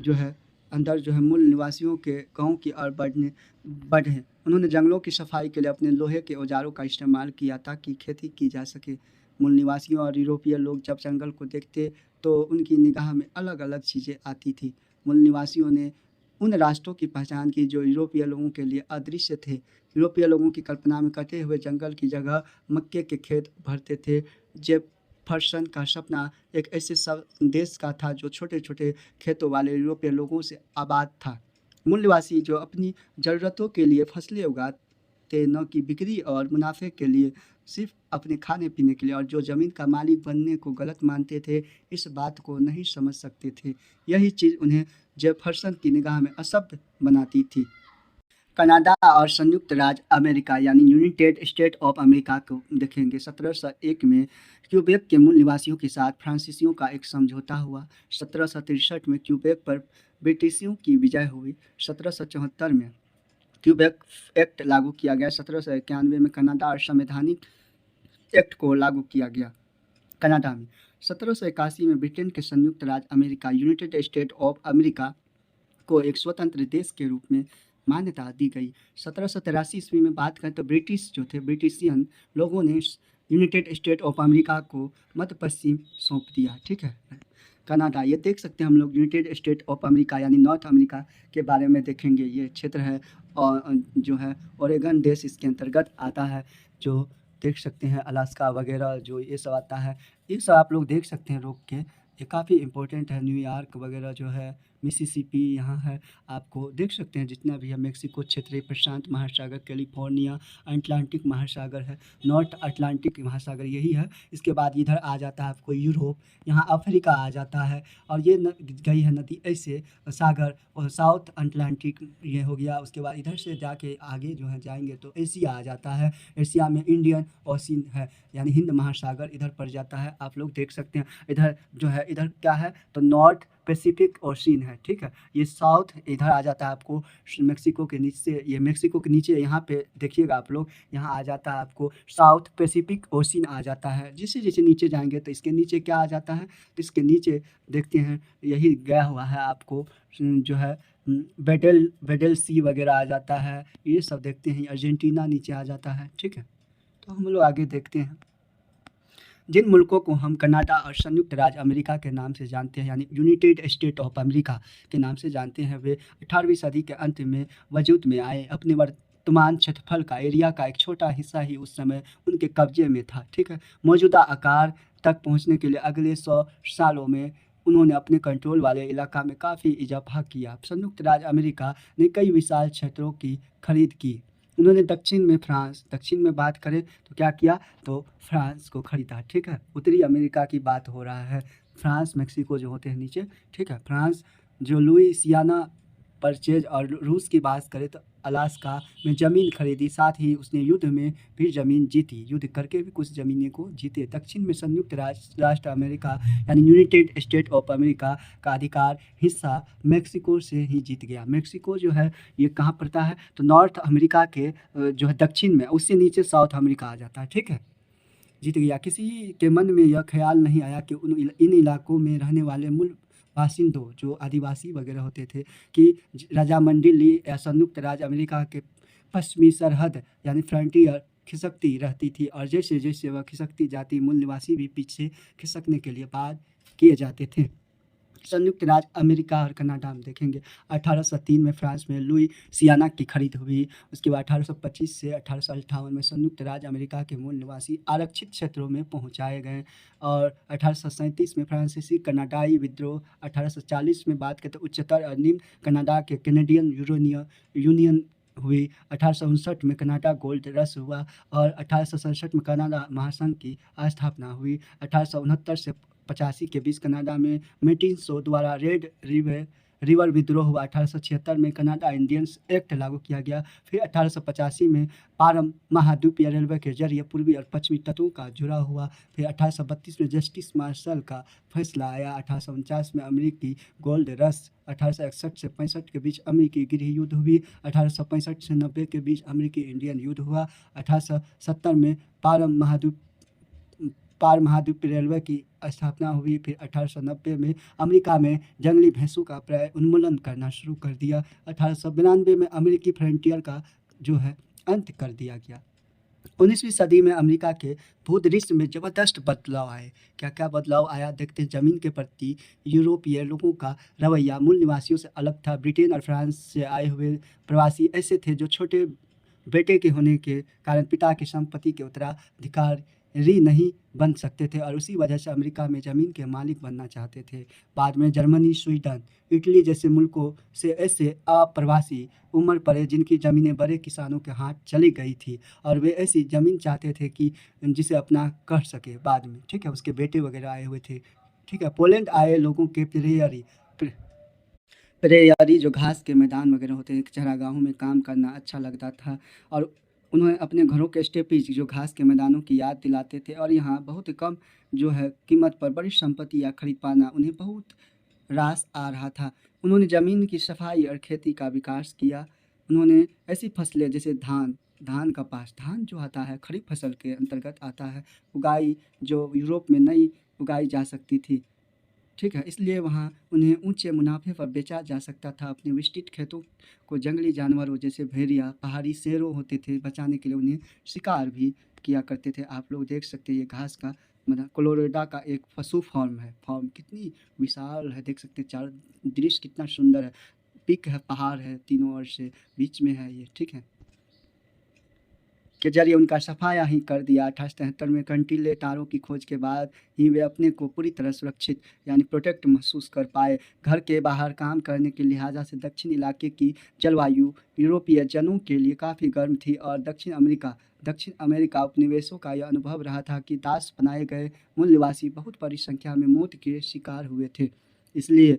जो है मूल निवासियों के गाँव की ओर बढ़े। उन्होंने जंगलों की सफाई के लिए अपने लोहे के औजारों का इस्तेमाल किया ताकि खेती की जा सके। मूल निवासियों और यूरोपीय लोग जब जंगल को देखते तो उनकी निगाह में अलग अलग चीज़ें आती थी। मूल निवासियों ने उन राष्ट्रों की पहचान की जो यूरोपीय लोगों के लिए अदृश्य थे। यूरोपीय लोगों की कल्पना में कटे हुए जंगल की जगह मक्के के खेत भरते थे। जेफरसन का सपना एक ऐसे देश का था जो छोटे छोटे खेतों वाले यूरोपीय लोगों से आबाद था। मूल निवासी जो अपनी ज़रूरतों के लिए फसलें उगाते, न कि बिक्री और मुनाफे के लिए, सिर्फ अपने खाने पीने के लिए, और जो ज़मीन का मालिक बनने को गलत मानते थे, इस बात को नहीं समझ सकते थे। यही चीज़ उन्हें जेफरसन की निगाह में असभ्य बनाती थी। कनाडा और संयुक्त राज्य अमेरिका यानी यूनाइटेड स्टेट ऑफ अमेरिका को देखेंगे। 1701 में क्यूबेक के मूल निवासियों के साथ फ्रांसीसियों का एक समझौता हुआ। 1763 में क्यूबेक पर ब्रिटिशों की विजय हुई। 1774 में क्यूबेक एक्ट लागू किया गया। 1791 में कनाडा और संवैधानिक एक्ट को लागू किया गया। कनाडा में 1781 में ब्रिटेन के संयुक्त राज्य America United state of America को एक स्वतंत्र देश के रूप में मान्यता दी गई। 1783 ईस्वी में बात करें तो ब्रिटिश जो थे, ब्रिटिशियन लोगों ने यूनाइटेड स्टेट ऑफ अमेरिका को मध्य पश्चिम सौंप दिया। ठीक है। कनाडा, ये देख सकते हैं हम लोग यूनाइटेड स्टेट ऑफ अमेरिका यानी नॉर्थ अमेरिका के बारे में देखेंगे। ये क्षेत्र है और जो है ओरेगन देश इसके अंतर्गत आता है। जो देख सकते हैं अलास्का वगैरह जो ये सब आता है, ये सब आप लोग देख सकते हैं रोक के। ये काफ़ी इम्पोर्टेंट है। न्यूयॉर्क वगैरह जो है, मिसिसिपी यहाँ है, आपको देख सकते हैं जितना भी है। मेक्सिको क्षेत्रीय प्रशांत महासागर, कैलिफोर्निया, अटलांटिक महासागर है, नॉर्थ अटलांटिक महासागर यही है। इसके बाद इधर आ जाता है आपको यूरोप, यहाँ अफ्रीका आ जाता है, और ये गई है नदी ऐसे सागर और साउथ अटलांटिक ये हो गया। उसके बाद इधर से जाके आगे जो है जाएंगे तो एशिया आ जाता है। एशिया में इंडियन ओशन है यानी हिंद महासागर इधर पड़ जाता है। आप लोग देख सकते हैं इधर जो है, इधर क्या है तो नॉर्थ पैसिफिक ओशन है। ठीक है। ये साउथ इधर आ जाता है आपको मेक्सिको के नीचे, ये मेक्सिको के नीचे यहाँ पे देखिएगा आप लोग, यहाँ आ जाता है आपको साउथ पैसिफिक ओशन आ जाता है। जैसे जैसे नीचे जाएंगे तो इसके नीचे क्या आ जाता है, तो इसके नीचे देखते हैं यही गया हुआ है आपको जो है बेडल सी वगैरह आ जाता है। ये सब देखते हैं, अर्जेंटीना नीचे आ जाता है। ठीक है। तो हम लोग आगे देखते हैं जिन मुल्कों को हम कनाडा और संयुक्त राज्य अमेरिका के नाम से जानते हैं यानी यूनाइटेड स्टेट ऑफ अमेरिका के नाम से जानते हैं, वे 18वीं सदी के अंत में वजूद में आए। अपने वर्तमान क्षेत्रफल का एरिया का एक छोटा हिस्सा ही उस समय उनके कब्जे में था। ठीक है। मौजूदा आकार तक पहुंचने के लिए अगले 100 सालों में उन्होंने अपने कंट्रोल वाले इलाका में काफ़ी इजाफा किया। संयुक्त राज्य अमेरिका ने कई विशाल क्षेत्रों की खरीद की। उन्होंने दक्षिण में बात करें तो क्या किया, तो फ्रांस को खरीदा। ठीक है। उत्तरी अमेरिका की बात हो रहा है, फ्रांस मेक्सिको जो होते हैं नीचे। ठीक है। फ्रांस जो लुइसियाना परचेज, और रूस की बात करें तो अलास्का में ज़मीन खरीदी। साथ ही उसने युद्ध में भी ज़मीन जीती, युद्ध करके भी कुछ ज़मीनें को जीते। दक्षिण में संयुक्त राष्ट्र अमेरिका यानी यूनाइटेड स्टेट ऑफ अमेरिका का अधिकार हिस्सा मेक्सिको से ही जीत गया। मेक्सिको जो है ये कहाँ पड़ता है, तो नॉर्थ अमेरिका के जो है दक्षिण में, उससे नीचे साउथ अमेरिका आ जाता है। ठीक है। जीत गया। किसी के मन में यह ख्याल नहीं आया कि इन इलाकों में रहने वाले मूल बासिंदों जो आदिवासी वगैरह होते थे कि रजामंडी या संयुक्त राज्य अमेरिका के पश्चिमी सरहद यानी फ्रंटियर खिसकती रहती थी, और जैसे जैसे वह खिसकती जाती मूल निवासी भी पीछे खिसकने के लिए बाद किए जाते थे। संयुक्त राज्य अमेरिका और कनाडा हम देखेंगे। 1803 में फ्रांस में लुइसियाना की खरीद हुई। उसके बाद 1825 से 1858 में संयुक्त राज्य अमेरिका के मूल निवासी आरक्षित क्षेत्रों में पहुंचाए गए, और 1837 में फ्रांसीसी कनाडाई विद्रोह। 1840 में बात करें तो उच्चतर और निम्न कनाडा के कैनेडियन यूनियन हुई। 1859 में कनाडा गोल्ड रश हुआ, और 1867 में कनाडा महासंघ की स्थापना हुई। 1869 से 1885 के बीच कनाडा में मेटिंसो द्वारा रेड रिवर विद्रोह हुआ। 1876 में कनाडा इंडियंस एक्ट लागू किया गया। फिर 1885 में पारम महाद्वीपीय रेलवे के जरिए पूर्वी और पश्चिमी तटों का जुड़ा हुआ। फिर 1832 में जस्टिस मार्शल का फैसला आया। 1849 में अमेरिकी गोल्ड रश। 1861 से 65 के बीच अमेरिकी गृह युद्ध हुई। 1865 से 90 के बीच अमेरिकी इंडियन युद्ध हुआ। 1870 में पार महाद्वीपीय रेलवे की स्थापना हुई। फिर 1890 में अमेरिका में जंगली भैंसों का प्राय उन्मूलन करना शुरू कर दिया। 1892 में अमेरिकी फ्रंटियर का जो है अंत कर दिया गया। 19वीं सदी में अमेरिका के भूदृश्य में ज़बरदस्त बदलाव आए। क्या क्या बदलाव आया देखते हैं। ज़मीन के प्रति यूरोपीय लोगों का रवैया मूल निवासियों से अलग था। ब्रिटेन और फ्रांस से आए हुए प्रवासी ऐसे थे जो छोटे बेटे के होने के कारण पिता की संपत्ति के उत्तराधिकारी नहीं बन सकते थे और उसी वजह से अमेरिका में ज़मीन के मालिक बनना चाहते थे। बाद में जर्मनी, स्वीडन, इटली जैसे मुल्कों से ऐसे अप्रवासी उमड़ पड़े जिनकी ज़मीनें बड़े किसानों के हाथ चली गई थी और वे ऐसी ज़मीन चाहते थे कि जिसे अपना कर सके बाद में। ठीक है, उसके बेटे वगैरह आए हुए थे। ठीक है, पोलैंड आए लोगों के प्रेयरी जो घास के मैदान वगैरह होते हैं, चरागाहों में काम करना अच्छा लगता था और उन्हें अपने घरों के स्टेपीज जो घास के मैदानों की याद दिलाते थे और यहाँ बहुत कम जो है कीमत पर बड़ी संपत्ति या खरीद पाना उन्हें बहुत रास आ रहा था। उन्होंने ज़मीन की सफाई और खेती का विकास किया। उन्होंने ऐसी फसलें जैसे धान कपास, धान जो आता है खरीफ फसल के अंतर्गत आता है, उगाई जो यूरोप में नहीं उगाई जा सकती थी। ठीक है, इसलिए वहाँ उन्हें ऊंचे मुनाफे पर बेचा जा सकता था। अपने विस्तृत खेतों को जंगली जानवरों जैसे भेड़िया, पहाड़ी शेरों होते थे बचाने के लिए उन्हें शिकार भी किया करते थे। आप लोग देख सकते हैं ये घास का मतलब कोलोराडो का एक पशु फॉर्म है। फॉर्म कितनी विशाल है, देख सकते हैं। चार दृश्य कितना सुंदर है। पिक है, पहाड़ है, तीनों ओर से बीच में है ये। ठीक है, के जरिए उनका सफाया ही कर दिया। 1873 में कंटीले तारों की खोज के बाद ही वे अपने को पूरी तरह सुरक्षित यानी प्रोटेक्ट महसूस कर पाए। घर के बाहर काम करने के लिहाजा से दक्षिण इलाके की जलवायु यूरोपीय जनों के लिए काफ़ी गर्म थी और दक्षिण अमेरिका उपनिवेशों का यह अनुभव रहा था कि दास बनाए गए मूल निवासी बहुत बड़ी संख्या में मौत के शिकार हुए थे। इसलिए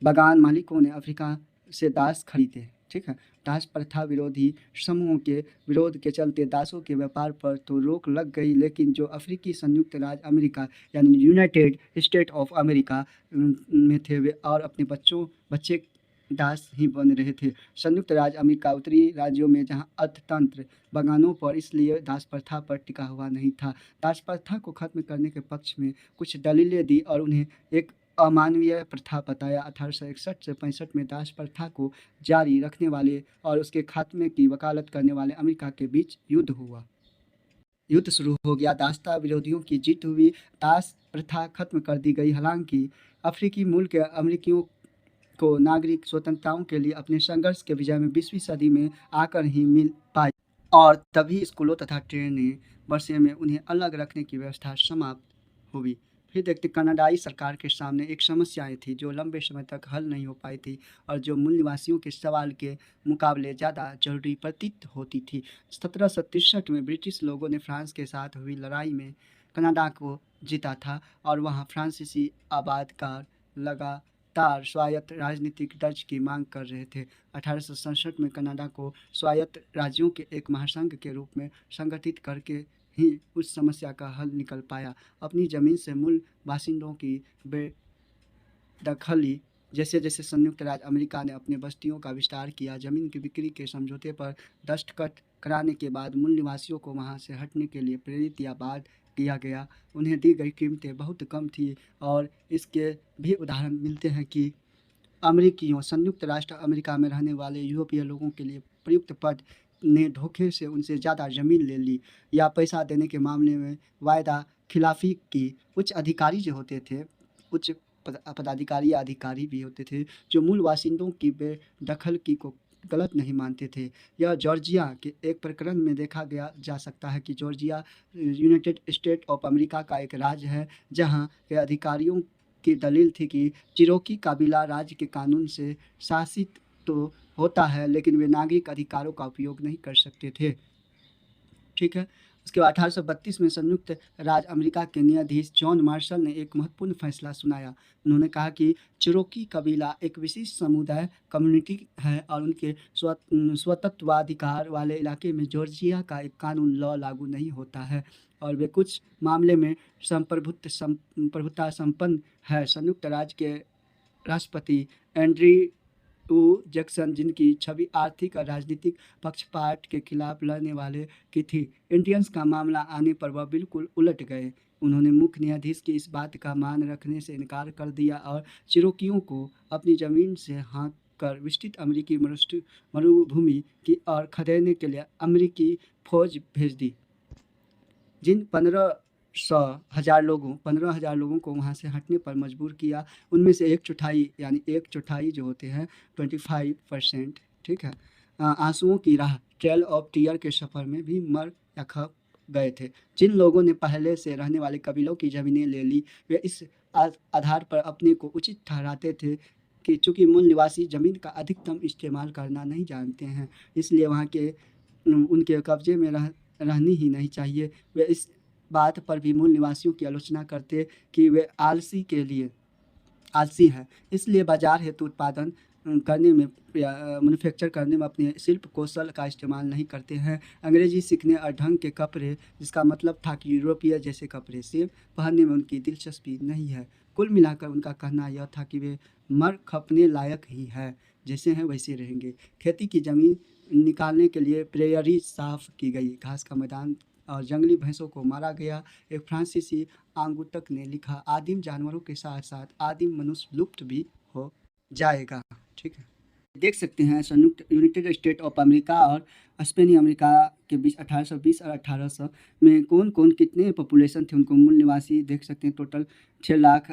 बागान मालिकों ने अफ्रीका से दास खरीदे। ठीक है, दास प्रथा विरोधी समूहों के विरोध के चलते दासों के व्यापार पर तो रोक लग गई, लेकिन जो अफ्रीकी संयुक्त राज्य अमेरिका यानी यूनाइटेड स्टेट ऑफ अमेरिका में थे वे और अपने बच्चे दास ही बन रहे थे। संयुक्त राज्य अमेरिका उत्तरी राज्यों में जहां अर्थतंत्र बागानों पर इसलिए दास प्रथा पर टिका हुआ नहीं था। दास प्रथा को खत्म करने के पक्ष में कुछ दलीलें दी और उन्हें एक अमानवीय प्रथा बताया। 1861 से 65 में दास प्रथा को जारी रखने वाले और उसके खात्मे की वकालत करने वाले अमेरिका के बीच युद्ध शुरू हो गया। दासता विरोधियों की जीत हुई। दास प्रथा खत्म कर दी गई। हालांकि अफ्रीकी मूल के अमेरिकियों को नागरिक स्वतंत्रताओं के लिए अपने संघर्ष के विजय में 20वीं सदी में आकर ही मिल पाई और तभी स्कूलों तथा ट्रेनें बसें में उन्हें अलग रखने की व्यवस्था समाप्त हुई। फिर देखते कनाडाई सरकार के सामने एक समस्याएं थी जो लंबे समय तक हल नहीं हो पाई थी और जो मूल निवासियों के सवाल के मुकाबले ज़्यादा जरूरी प्रतीत होती थी। 1763 में ब्रिटिश लोगों ने फ्रांस के साथ हुई लड़ाई में कनाडा को जीता था और वहाँ फ्रांसीसी आबादकार लगातार स्वायत्त राजनीतिक दर्ज की मांग कर रहे थे। 1867 में कनाडा को स्वायत्त राज्यों के एक महासंघ के रूप में संगठित करके ही उस समस्या का हल निकल पाया। अपनी ज़मीन से मूल बासिंदों की बेदखली जैसे जैसे संयुक्त राज्य अमेरिका ने अपने बस्तियों का विस्तार किया, ज़मीन की बिक्री के समझौते पर दस्तखत कराने के बाद मूल निवासियों को वहां से हटने के लिए प्रेरित या बाध्य किया गया। उन्हें दी गई कीमतें बहुत कम थी और इसके भी उदाहरण मिलते हैं कि अमेरिकियों संयुक्त राष्ट्र अमेरिका में रहने वाले यूरोपीय लोगों के लिए प्रयुक्त पद ने धोखे से उनसे ज़्यादा ज़मीन ले ली या पैसा देने के मामले में वायदा खिलाफी की। उच्च अधिकारी जो होते थे, उच्च पदाधिकारी या अधिकारी भी होते थे जो मूल बासिंदों की बेदखल की को गलत नहीं मानते थे। यह जॉर्जिया के एक प्रकरण में देखा जा सकता है कि Georgia United state of America का एक राज्य है जहां के अधिकारियों की दलील थी कि चिरोकी कबीला राज्य के कानून से शासित तो होता है लेकिन वे नागरिक अधिकारों का उपयोग नहीं कर सकते थे। ठीक है। उसके बाद 1832 में संयुक्त राज्य अमेरिका के न्यायाधीश जॉन मार्शल ने एक महत्वपूर्ण फैसला सुनाया। उन्होंने कहा कि चिरोकी कबीला एक विशिष्ट समुदाय कम्युनिटी है और उनके स्वतंत्राधिकार वाले इलाके में जॉर्जिया का एक कानून लॉ लागू नहीं होता है और वे कुछ मामले में प्रभुता संपन्न है। संयुक्त राज्य के राष्ट्रपति एंड्रयू जैक्सन, जिनकी छवि आर्थिक और राजनीतिक पक्षपात के खिलाफ लड़ने वाले की थी, इंडियंस का मामला आने पर वह बिल्कुल उलट गए। उन्होंने मुख्य न्यायाधीश की इस बात का मान रखने से इनकार कर दिया और चिरोकियों को अपनी ज़मीन से हाँक कर विस्तृत अमेरिकी मरुभूमि की ओर खदेड़ने के लिए अमेरिकी फौज भेज दी। जिन 15,000 लोगों को वहाँ से हटने पर मजबूर किया, उनमें से एक चौथाई जो होते हैं 25%, ठीक है, आंसुओं की राह ट्रेल ऑफ टीयर के सफ़र में भी मर या खप गए थे। जिन लोगों ने पहले से रहने वाले कबीलों की ज़मीनें ले ली, वे इस आधार पर अपने को उचित ठहराते थे कि चूँकि मूल निवासी ज़मीन का अधिकतम इस्तेमाल करना नहीं जानते हैं, इसलिए वहाँ के उनके कब्जे में रहनी ही नहीं चाहिए। वे इस बात पर भी मूल निवासियों की आलोचना करते कि वे आलसी हैं, इसलिए बाजार हेतु उत्पादन करने में मैन्युफैक्चर करने में अपने शिल्प कौशल का इस्तेमाल नहीं करते हैं। अंग्रेजी सीखने और ढंग के कपड़े, जिसका मतलब था कि यूरोपीय जैसे कपड़े से पहनने में उनकी दिलचस्पी नहीं है। कुल मिलाकर उनका कहना यह था कि वे मर खपने लायक ही है, जैसे हैं वैसे रहेंगे। खेती की ज़मीन निकालने के लिए प्रेयरी साफ की गई, घास का मैदान और जंगली भैंसों को मारा गया। एक फ्रांसीसी आंगुटक ने लिखा, आदिम जानवरों के साथ साथ आदिम मनुष्य लुप्त भी हो जाएगा। ठीक है, देख सकते हैं संयुक्त यूनाइटेड स्टेट ऑफ अमेरिका और स्पेनी अमेरिका के बीच 1820 और 1800 में कौन कौन कितने पॉपुलेशन थे, उनको मूल निवासी देख सकते हैं। टोटल 6 लाख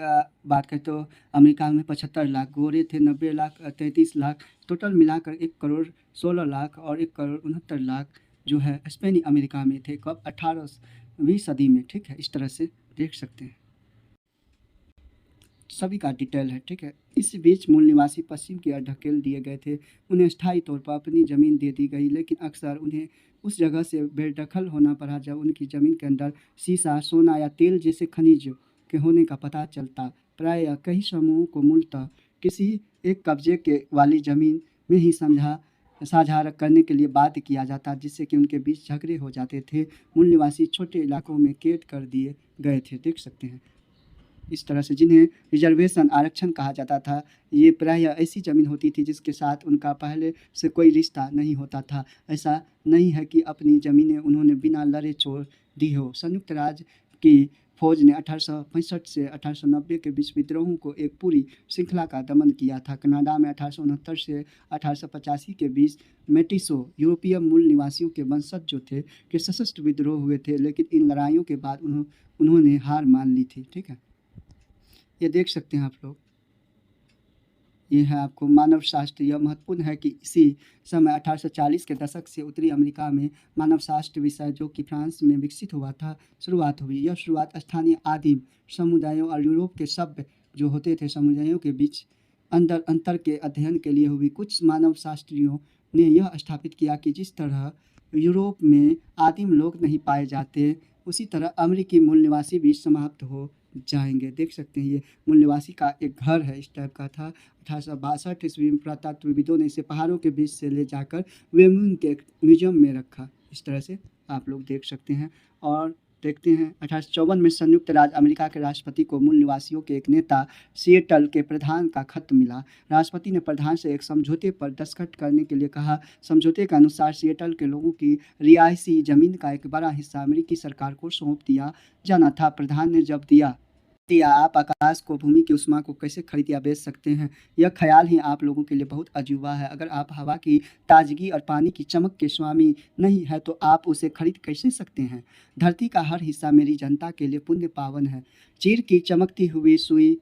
बात करें तो अमेरिका में 75 लाख गोरे थे, 90 लाख 33 लाख, टोटल मिलाकर 1 करोड़ 16 लाख और 1 करोड़ 69 लाख जो है स्पेनी अमेरिका में थे। कब? 18वीं सदी में। ठीक है, इस तरह से देख सकते हैं, सभी का डिटेल है। ठीक है, इस बीच मूल निवासी पश्चिम की ओर ढकेल दिए गए थे। उन्हें स्थायी तौर पर अपनी ज़मीन दे दी गई, लेकिन अक्सर उन्हें उस जगह से बेदखल होना पड़ा जब उनकी ज़मीन के अंदर सीसा, सोना या तेल जैसे खनिज के होने का पता चलता। प्रायः कई समूहों को मूलतः किसी एक कब्जे के वाली ज़मीन में ही साझा करने के लिए बाध्य किया जाता, जिससे कि उनके बीच झगड़े हो जाते थे। मूल निवासी छोटे इलाकों में कैद कर दिए गए थे। देख सकते हैं इस तरह से, जिन्हें रिजर्वेशन आरक्षण कहा जाता था। ये प्रायः ऐसी ज़मीन होती थी जिसके साथ उनका पहले से कोई रिश्ता नहीं होता था। ऐसा नहीं है कि अपनी ज़मीनें उन्होंने बिना लड़े छोड़ दी हो। संयुक्त राज्य की फौज ने 1865 से 1890 के बीच विद्रोहों को एक पूरी श्रृंखला का दमन किया था। कनाडा में 1869 से 1885 के बीच मेटिसो यूरोपीय मूल निवासियों के वंशज जो थे के सशस्त्र विद्रोह हुए थे, लेकिन इन लड़ाइयों के बाद उन्होंने हार मान ली थी। ठीक है, ये देख सकते हैं आप लोग, ये है आपको मानव शास्त्र। यह महत्वपूर्ण है कि इसी समय 1840 के दशक से उत्तरी अमेरिका में मानव शास्त्र विषय जो कि फ्रांस में विकसित हुआ था, शुरुआत हुई। यह शुरुआत स्थानीय आदिम समुदायों और यूरोप के सभ्य जो होते थे समुदायों के बीच अंतर के अध्ययन के लिए हुई। कुछ मानव शास्त्रियों ने यह स्थापित किया कि जिस तरह यूरोप में आदिम लोग नहीं पाए जाते, उसी तरह अमेरिकी मूल निवासी भी समाप्त हो जाएंगे। देख सकते हैं, ये मूल निवासी का एक घर है, इस टाइप का था। 1862 ईस्वी में पुरातत्वविदों ने इसे पहाड़ों के बीच से ले जाकर वेम्यून के म्यूजियम में रखा। इस तरह से आप लोग देख सकते हैं। और देखते हैं 1854 में संयुक्त राज्य अमेरिका के राष्ट्रपति को मूल निवासियों के एक नेता सिएटल के प्रधान का खत मिला। राष्ट्रपति ने प्रधान से एक समझौते पर दस्तखत करने के लिए कहा। समझौते के अनुसार सिएटल के लोगों की रिहायशी जमीन का एक बड़ा हिस्सा अमेरिकी सरकार को सौंप दिया जाना था। प्रधान ने जब दिया आप आकाश को, भूमि की उष्मा को कैसे खरीद या बेच सकते हैं? यह ख्याल ही आप लोगों के लिए बहुत अजूबा है। अगर आप हवा की ताजगी और पानी की चमक के स्वामी नहीं है तो आप उसे खरीद कैसे सकते हैं? धरती का हर हिस्सा मेरी जनता के लिए पुण्य पावन है। चीर की चमकती हुई सुई,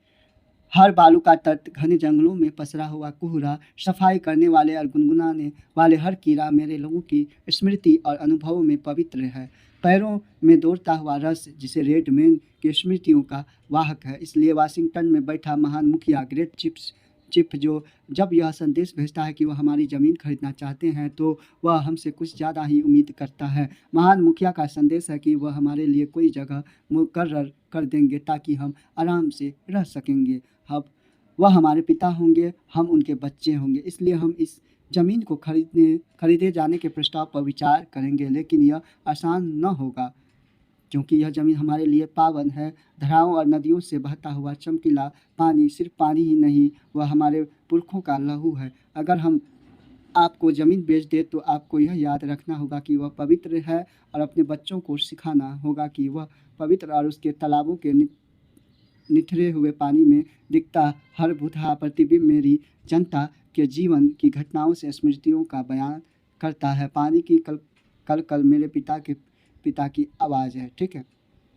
हर बालू का तट, घने जंगलों में पसरा हुआ कोहरा, सफाई करने वाले और गुनगुनाने वाले हर कीड़ा मेरे लोगों की स्मृति और अनुभवों में पवित्र है। पैरों में दौड़ता हुआ रस, जिसे रेडमैन की स्मृतियों का वाहक है। इसलिए वाशिंगटन में बैठा महान मुखिया ग्रेट चिप्स चिप जो जब यह संदेश भेजता है कि वह हमारी ज़मीन खरीदना चाहते हैं तो वह हमसे कुछ ज़्यादा ही उम्मीद करता है। महान मुखिया का संदेश है कि वह हमारे लिए कोई जगह मुकर्रर कर देंगे ताकि हम आराम से रह सकेंगे। अब वह हमारे पिता होंगे, हम उनके बच्चे होंगे, इसलिए हम इस ज़मीन को खरीदे जाने के प्रस्ताव पर विचार करेंगे, लेकिन यह आसान न होगा क्योंकि यह ज़मीन हमारे लिए पावन है। धाराओं और नदियों से बहता हुआ चमकीला पानी सिर्फ पानी ही नहीं, वह हमारे पुरखों का लहू है। अगर हम आपको ज़मीन बेच दें तो आपको यह याद रखना होगा कि वह पवित्र है और अपने बच्चों को सिखाना होगा कि वह पवित्र और उसके तालाबों के निथरे हुए पानी में दिखता हर भूतहा प्रतिबिंब मेरी जनता के जीवन की घटनाओं से स्मृतियों का बयान करता है। पानी की कल कल मेरे पिता की आवाज़ है। ठीक है,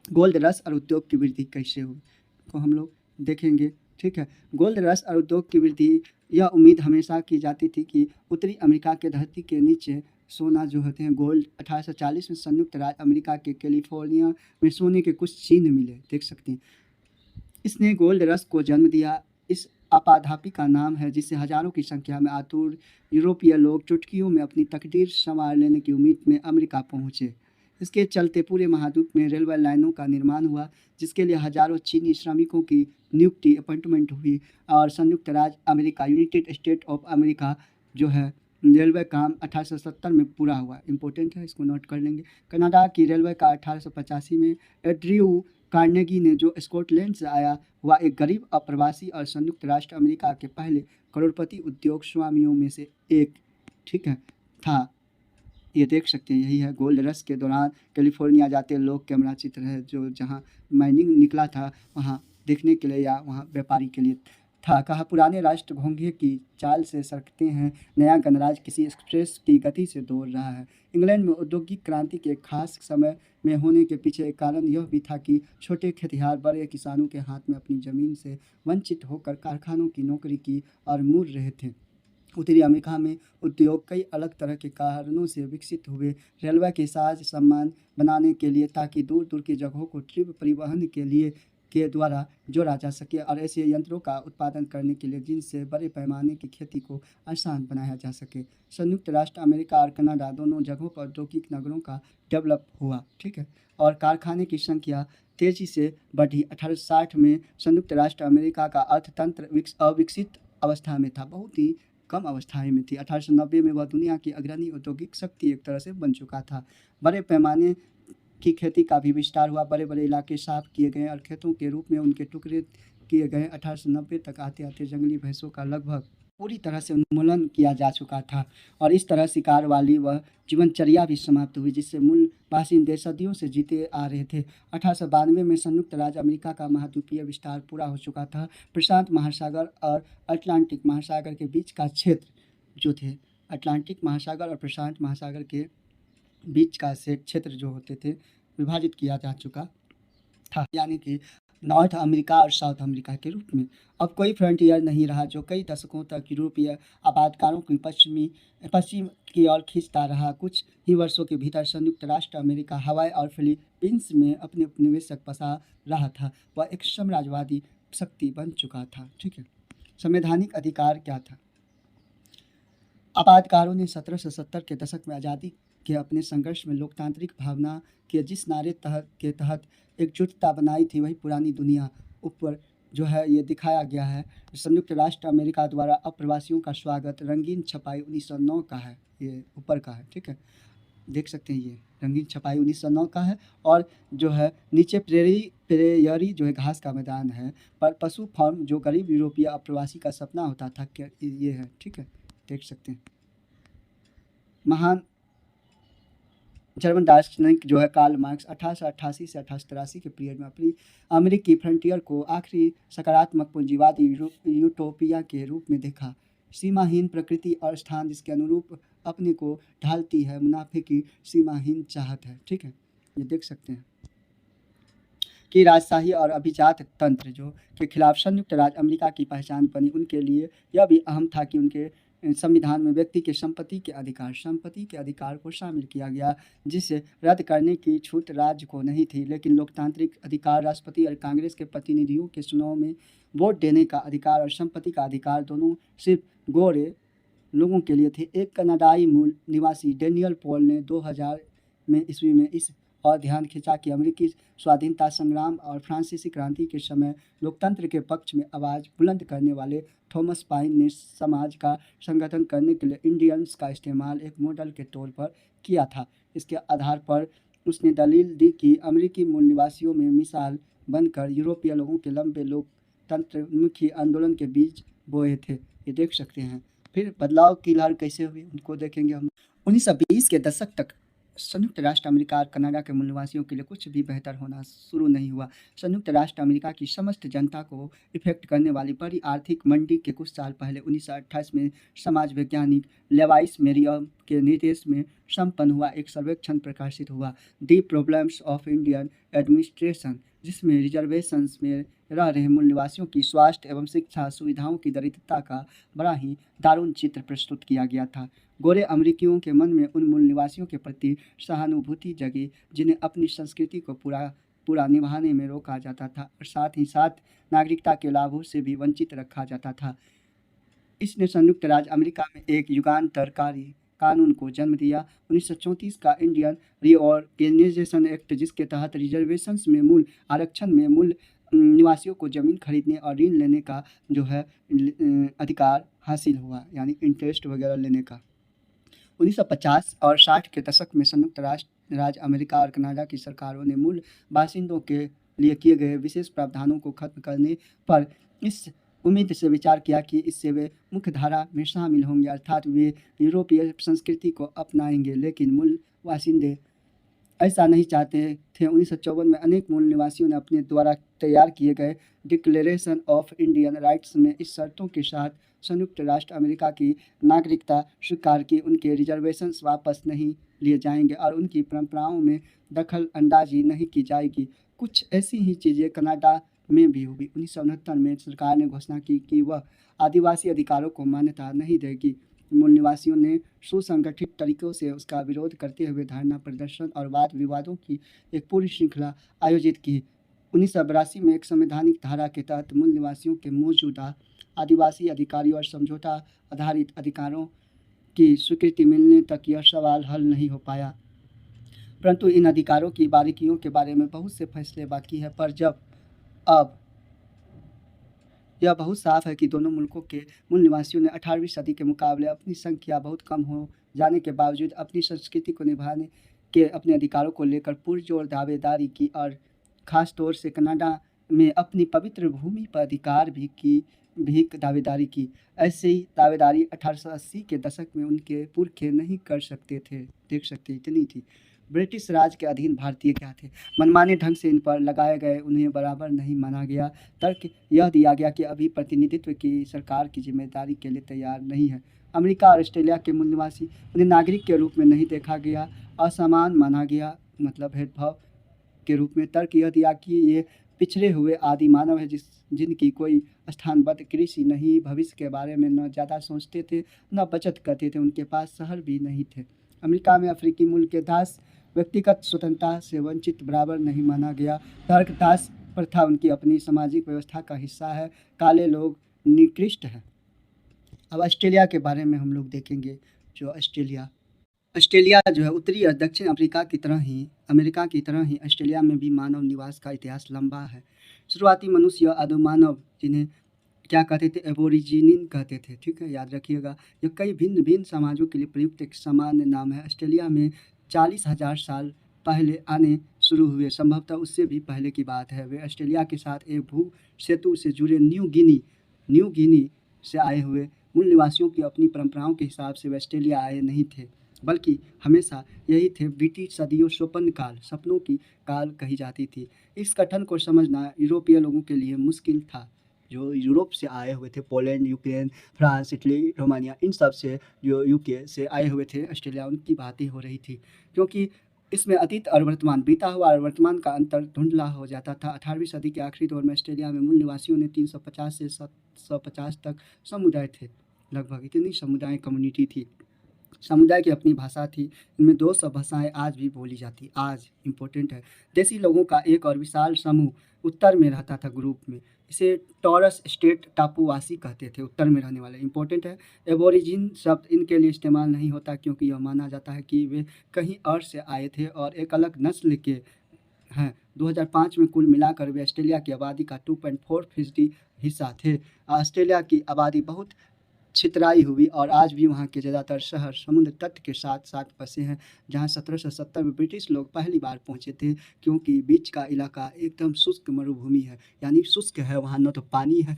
गोल्ड रश और उद्योग की वृद्धि कैसे हुई को हम लोग देखेंगे। ठीक है, गोल्ड रश और उद्योग की वृद्धि, यह उम्मीद हमेशा की जाती थी कि उत्तरी अमेरिका के धरती के नीचे सोना जो होते हैं गोल्ड। 1840 में संयुक्त राज्य अमेरिका के कैलिफोर्निया में सोने के कुछ चिन्ह मिले, देख सकते हैं। इसने गोल्ड रश को जन्म दिया। इस आपाधापी का नाम है जिससे हजारों की संख्या में आतुर यूरोपीय लोग चुटकियों में अपनी तकदीर संवार लेने की उम्मीद में अमेरिका पहुंचे। इसके चलते पूरे महाद्वीप में रेलवे लाइनों का निर्माण हुआ जिसके लिए हजारों चीनी श्रमिकों की नियुक्ति अपॉइंटमेंट हुई और संयुक्त राज्य America United state of America जो है रेलवे काम 1870 में पूरा हुआ। इम्पोर्टेंट है, इसको नोट कर लेंगे। कनाडा की रेलवे का 1885 में एंड्रयू कार्नेगी ने, जो स्कॉटलैंड से आया हुआ एक गरीब अप्रवासी और संयुक्त राष्ट्र अमेरिका के पहले करोड़पति उद्योग स्वामियों में से एक, ठीक है, था। ये देख सकते हैं, यही है गोल्ड रश के दौरान कैलिफोर्निया जाते लोग कैमरा चित्र है जो जहाँ माइनिंग निकला था वहाँ देखने के लिए या वहाँ व्यापारी के लिए था। कहा पुराने राष्ट्र घोंघे की चाल से सरकते हैं, नया गणराज्य किसी एक्सप्रेस की गति से दौड़ रहा है। इंग्लैंड में औद्योगिक क्रांति के खास समय में होने के पीछे एक कारण यह भी था कि छोटे खेतिहर बड़े किसानों के हाथ में अपनी ज़मीन से वंचित होकर कारखानों की नौकरी की और मुड़ रहे थे। उत्तरी अमेरिका में उद्योग कई अलग तरह के कारणों से विकसित हुए। रेलवे के साज सामान बनाने के लिए ताकि दूर दूर की जगहों को तीव्र परिवहन के द्वारा जोड़ा जा सके और ऐसे यंत्रों का उत्पादन करने के लिए जिनसे बड़े पैमाने की खेती को आसान बनाया जा सके। संयुक्त राष्ट्र अमेरिका और कनाडा दोनों जगहों पर औद्योगिक नगरों का डेवलप हुआ, ठीक है, और कारखाने की संख्या तेज़ी से बढ़ी। 1860 में संयुक्त राष्ट्र अमेरिका का अर्थतंत्र अविकसित अवस्था में था, बहुत ही कम अवस्थाएं में थी। 1890 में वह दुनिया की अग्रणी औद्योगिक शक्ति एक तरह से बन चुका था। बड़े पैमाने की खेती का भी विस्तार हुआ, बड़े बड़े इलाके साफ किए गए और खेतों के रूप में उनके टुकड़े किए गए। 1890 तक आते आते जंगली भैंसों का लगभग पूरी तरह से उन्मूलन किया जा चुका था और इस तरह शिकार वाली वह जीवनचर्या भी समाप्त हुई जिससे मूल बासिंदे सदियों से जीते आ रहे थे। 1892 में संयुक्त राज्य अमेरिका का महाद्वीपीय विस्तार पूरा हो चुका था। प्रशांत महासागर और अटलांटिक महासागर के बीच का क्षेत्र जो थे, अटलांटिक महासागर और प्रशांत महासागर के बीच का क्षेत्र जो होते थे विभाजित किया जा चुका था, यानी कि नॉर्थ अमेरिका और साउथ अमेरिका के रूप में। अब कोई फ्रंटियर नहीं रहा जो कई दशकों तक यूरोपीय आबादकारों की पश्चिम की ओर खींचता रहा। कुछ ही वर्षों के भीतर संयुक्त राष्ट्र अमेरिका हवाई और फिलीपींस में अपने उपनिवेशक बसा रहा था। वह एक साम्राज्यवादी शक्ति बन चुका था, ठीक है। संवैधानिक अधिकार क्या था? आबादकारों ने 1770 के दशक में आज़ादी के अपने संघर्ष में लोकतांत्रिक भावना के जिस नारे के तहत एकजुटता बनाई थी वही पुरानी दुनिया ऊपर जो है ये दिखाया गया है। संयुक्त राष्ट्र अमेरिका द्वारा अप्रवासियों का स्वागत रंगीन छपाई 1909 का है, ये ऊपर का है, ठीक है, देख सकते हैं, ये रंगीन छपाई 1909 का है। और जो है नीचे प्रेयरी जो है घास का मैदान है, पर पशु फार्म जो गरीब यूरोपीय अप्रवासी का सपना होता था, क्या ये है, ठीक है, देख सकते हैं। महान जर्मन दार्शनिक जो है कार्ल मार्क्स 1888 से 1883 के पीरियड में अपनी अमेरिकी फ्रंटियर को आखिरी सकारात्मक पूंजीवादी यूटोपिया के रूप में देखा। सीमाहीन प्रकृति और स्थान जिसके अनुरूप अपने को ढालती है, मुनाफे की सीमाहीन चाहत है, ठीक है, ये देख सकते हैं कि राजशाही और अभिजात तंत्र जो के खिलाफ संयुक्त राज्य अमेरिका की पहचान बनी। उनके लिए यह भी अहम था कि उनके संविधान में व्यक्ति के संपत्ति के अधिकार को शामिल किया गया, जिसे रद्द करने की छूट राज्य को नहीं थी। लेकिन लोकतांत्रिक अधिकार, राष्ट्रपति और कांग्रेस के प्रतिनिधियों के चुनाव में वोट देने का अधिकार और संपत्ति का अधिकार दोनों सिर्फ गोरे लोगों के लिए थे। एक कनाडाई मूल निवासी डैनियल पॉल ने 2000 में ईस्वी में इस और ध्यान खींचा कि अमेरिकी स्वाधीनता संग्राम और फ्रांसीसी क्रांति के समय लोकतंत्र के पक्ष में आवाज़ बुलंद करने वाले थॉमस पाइन ने समाज का संगठन करने के लिए इंडियंस का इस्तेमाल एक मॉडल के तौर पर किया था। इसके आधार पर उसने दलील दी कि अमेरिकी मूल निवासियों में मिसाल बनकर यूरोपीय लोगों के लंबे लोकतंत्रमुखी आंदोलन के बीज बोए थे। ये देख सकते हैं। फिर बदलाव की लहर कैसे हुई उनको देखेंगे हम। 1920 के दशक तक संयुक्त राष्ट्र अमेरिका और कनाडा के मूल निवासियों के लिए कुछ भी बेहतर होना शुरू नहीं हुआ। संयुक्त राष्ट्र अमेरिका की समस्त जनता को इफेक्ट करने वाली बड़ी आर्थिक मंदी के कुछ साल पहले 1928 में समाज वैज्ञानिक लेवाइस मेरियम के निर्देश में संपन्न हुआ एक सर्वेक्षण प्रकाशित हुआ, दी प्रॉब्लम्स ऑफ इंडियन एडमिनिस्ट्रेशन, जिसमें रिजर्वेशंस में रह रहे मूल निवासियों की स्वास्थ्य एवं शिक्षा सुविधाओं की दरिद्रता का बड़ा ही दारुण चित्र प्रस्तुत किया गया था। गोरे अमेरिकियों के मन में उन मूल निवासियों के प्रति सहानुभूति जगी जिन्हें अपनी संस्कृति को पूरा निभाने में रोका जाता था और साथ ही साथ नागरिकता के लाभों से भी वंचित रखा जाता था। इसने संयुक्त राज्य अमेरिका में एक युगांतरकारी कानून को जन्म दिया, 1934 का इंडियन रीऑर्गेनाइजेशन एक्ट, जिसके तहत रिजर्वेशंस में मूल आरक्षण में मूल निवासियों को ज़मीन खरीदने और ऋण लेने का जो है अधिकार हासिल हुआ, यानी इंटरेस्ट वगैरह लेने का। 1950 और 60 के दशक में संयुक्त राज्य अमेरिका और कनाडा की सरकारों ने मूल बासिंदों के लिए किए गए विशेष प्रावधानों को खत्म करने पर इस उम्मीद से विचार किया कि इससे वे मुख्य धारा में शामिल होंगे, अर्थात वे यूरोपीय संस्कृति को अपनाएंगे। लेकिन मूल बासिंदे ऐसा नहीं चाहते थे। 1954 में अनेक मूल निवासियों ने अपने द्वारा तैयार किए गए डिक्लेरेशन ऑफ इंडियन राइट्स में इस शर्तों के साथ संयुक्त राष्ट्र अमेरिका की नागरिकता स्वीकार की, उनके रिजर्वेशंस वापस नहीं लिए जाएंगे और उनकी परंपराओं में दखल अंदाजी नहीं की जाएगी। कुछ ऐसी ही चीज़ें कनाडा में भी हुई। 1969 में सरकार ने घोषणा की कि वह आदिवासी अधिकारों को मान्यता नहीं देगी। मूल निवासियों ने सुसंगठित तरीकों से उसका विरोध करते हुए धरना प्रदर्शन और वाद विवादों की एक पूरी श्रृंखला आयोजित की। 1982 में एक संवैधानिक धारा के तहत मूल निवासियों के मौजूदा आदिवासी अधिकारियों और समझौता आधारित अधिकारों की स्वीकृति मिलने तक यह सवाल हल नहीं हो पाया, परंतु इन अधिकारों की बारीकियों के बारे में बहुत से फैसले बाकी है। पर अब यह बहुत साफ है कि दोनों मुल्कों के मूल निवासियों ने 18वीं सदी के मुकाबले अपनी संख्या बहुत कम हो जाने के बावजूद अपनी संस्कृति को निभाने के अपने अधिकारों को लेकर पुरजोर दावेदारी की और ख़ास तौर से कनाडा में अपनी पवित्र भूमि पर अधिकार भी दावेदारी की। ऐसे ही दावेदारी 1880 के दशक में उनके पुरखे नहीं कर सकते थे। देख सकते इतनी थी। ब्रिटिश राज के अधीन भारतीय क्या थे, मनमाने ढंग से इन पर लगाए गए, उन्हें बराबर नहीं माना गया। तर्क यह दिया गया कि अभी प्रतिनिधित्व की सरकार की जिम्मेदारी के लिए तैयार नहीं है। अमेरिका और ऑस्ट्रेलिया के मूल निवासी, उन्हें नागरिक के रूप में नहीं देखा गया, असमान माना गया, मतलब भेदभाव के रूप में। तर्क यह दिया कि ये पिछड़े हुए आदि मानव है जिनकी कोई स्थानबद्ध कृषि नहीं, भविष्य के बारे में न ज़्यादा सोचते थे न बचत करते थे, उनके पास शहर भी नहीं थे। अमेरिका में अफ्रीकी मूल के दास व्यक्तिगत स्वतंत्रता से वंचित बराबर नहीं माना गया। तर्क दास प्रथा उनकी अपनी सामाजिक व्यवस्था का हिस्सा है। काले लोग निकृष्ट हैं। अब ऑस्ट्रेलिया के बारे में हम लोग देखेंगे। जो ऑस्ट्रेलिया जो है उत्तरी और दक्षिण अफ्रीका की तरह ही अमेरिका की तरह ही ऑस्ट्रेलिया में भी मानव निवास का इतिहास लंबा है। शुरुआती मनुष्य आदि मानव, जिन्हें क्या कहते थे, एबोरिजिनिन कहते थे, ठीक है, याद रखिएगा। यह कई भिन्न भिन्न समाजों के लिए प्रयुक्त एक सामान्य नाम है। ऑस्ट्रेलिया में 40,000 साल पहले आने शुरू हुए, संभवतः उससे भी पहले की बात है। वे ऑस्ट्रेलिया के साथ एक भू सेतु से जुड़े न्यू गिनी से आए हुए मूल निवासियों की अपनी परंपराओं के हिसाब से वे ऑस्ट्रेलिया आए नहीं थे, बल्कि हमेशा यही थे। ब्रिटिश सदियों स्वप्न काल, सपनों की काल कही जाती थी। इस कथन को समझना यूरोपीय लोगों के लिए मुश्किल था, जो यूरोप से आए हुए थे, Poland, Ukraine, France, Italy, Romania, इन सब से जो यूके से आए हुए थे ऑस्ट्रेलिया, उनकी बातें हो रही थी, क्योंकि इसमें अतीत और वर्तमान, बीता हुआ और वर्तमान का अंतर धुंधला हो जाता था। 18वीं सदी के आखिरी दौर में ऑस्ट्रेलिया में मूल निवासियों ने 350 से 750 तक समुदाय थे। लगभग इतनी समुदाय कम्युनिटी थी। समुदाय की अपनी भाषा थी। इनमें 200 भाषाएँ आज भी बोली जाती, आज इम्पोर्टेंट है। देसी लोगों का एक और विशाल समूह उत्तर में रहता था ग्रुप में। इसे टॉरस स्ट्रेट टापुवासी कहते थे, उत्तर में रहने वाले, इम्पोर्टेंट है। एबोरिजिन शब्द इनके लिए इस्तेमाल नहीं होता क्योंकि यह माना जाता है कि वे कहीं और से आए थे और एक अलग नस्ल के हैं। 2005 में कुल मिलाकर वे ऑस्ट्रेलिया की आबादी का 2.4% हिस्सा थे। ऑस्ट्रेलिया की आबादी बहुत छितराई हुई और आज भी वहाँ के ज़्यादातर शहर समुद्र तट के साथ साथ बसे हैं, जहाँ 1770 में ब्रिटिश लोग पहली बार पहुँचे थे। क्योंकि बीच का इलाका एकदम शुष्क मरुभूमि है, यानी शुष्क है, वहाँ न तो पानी है,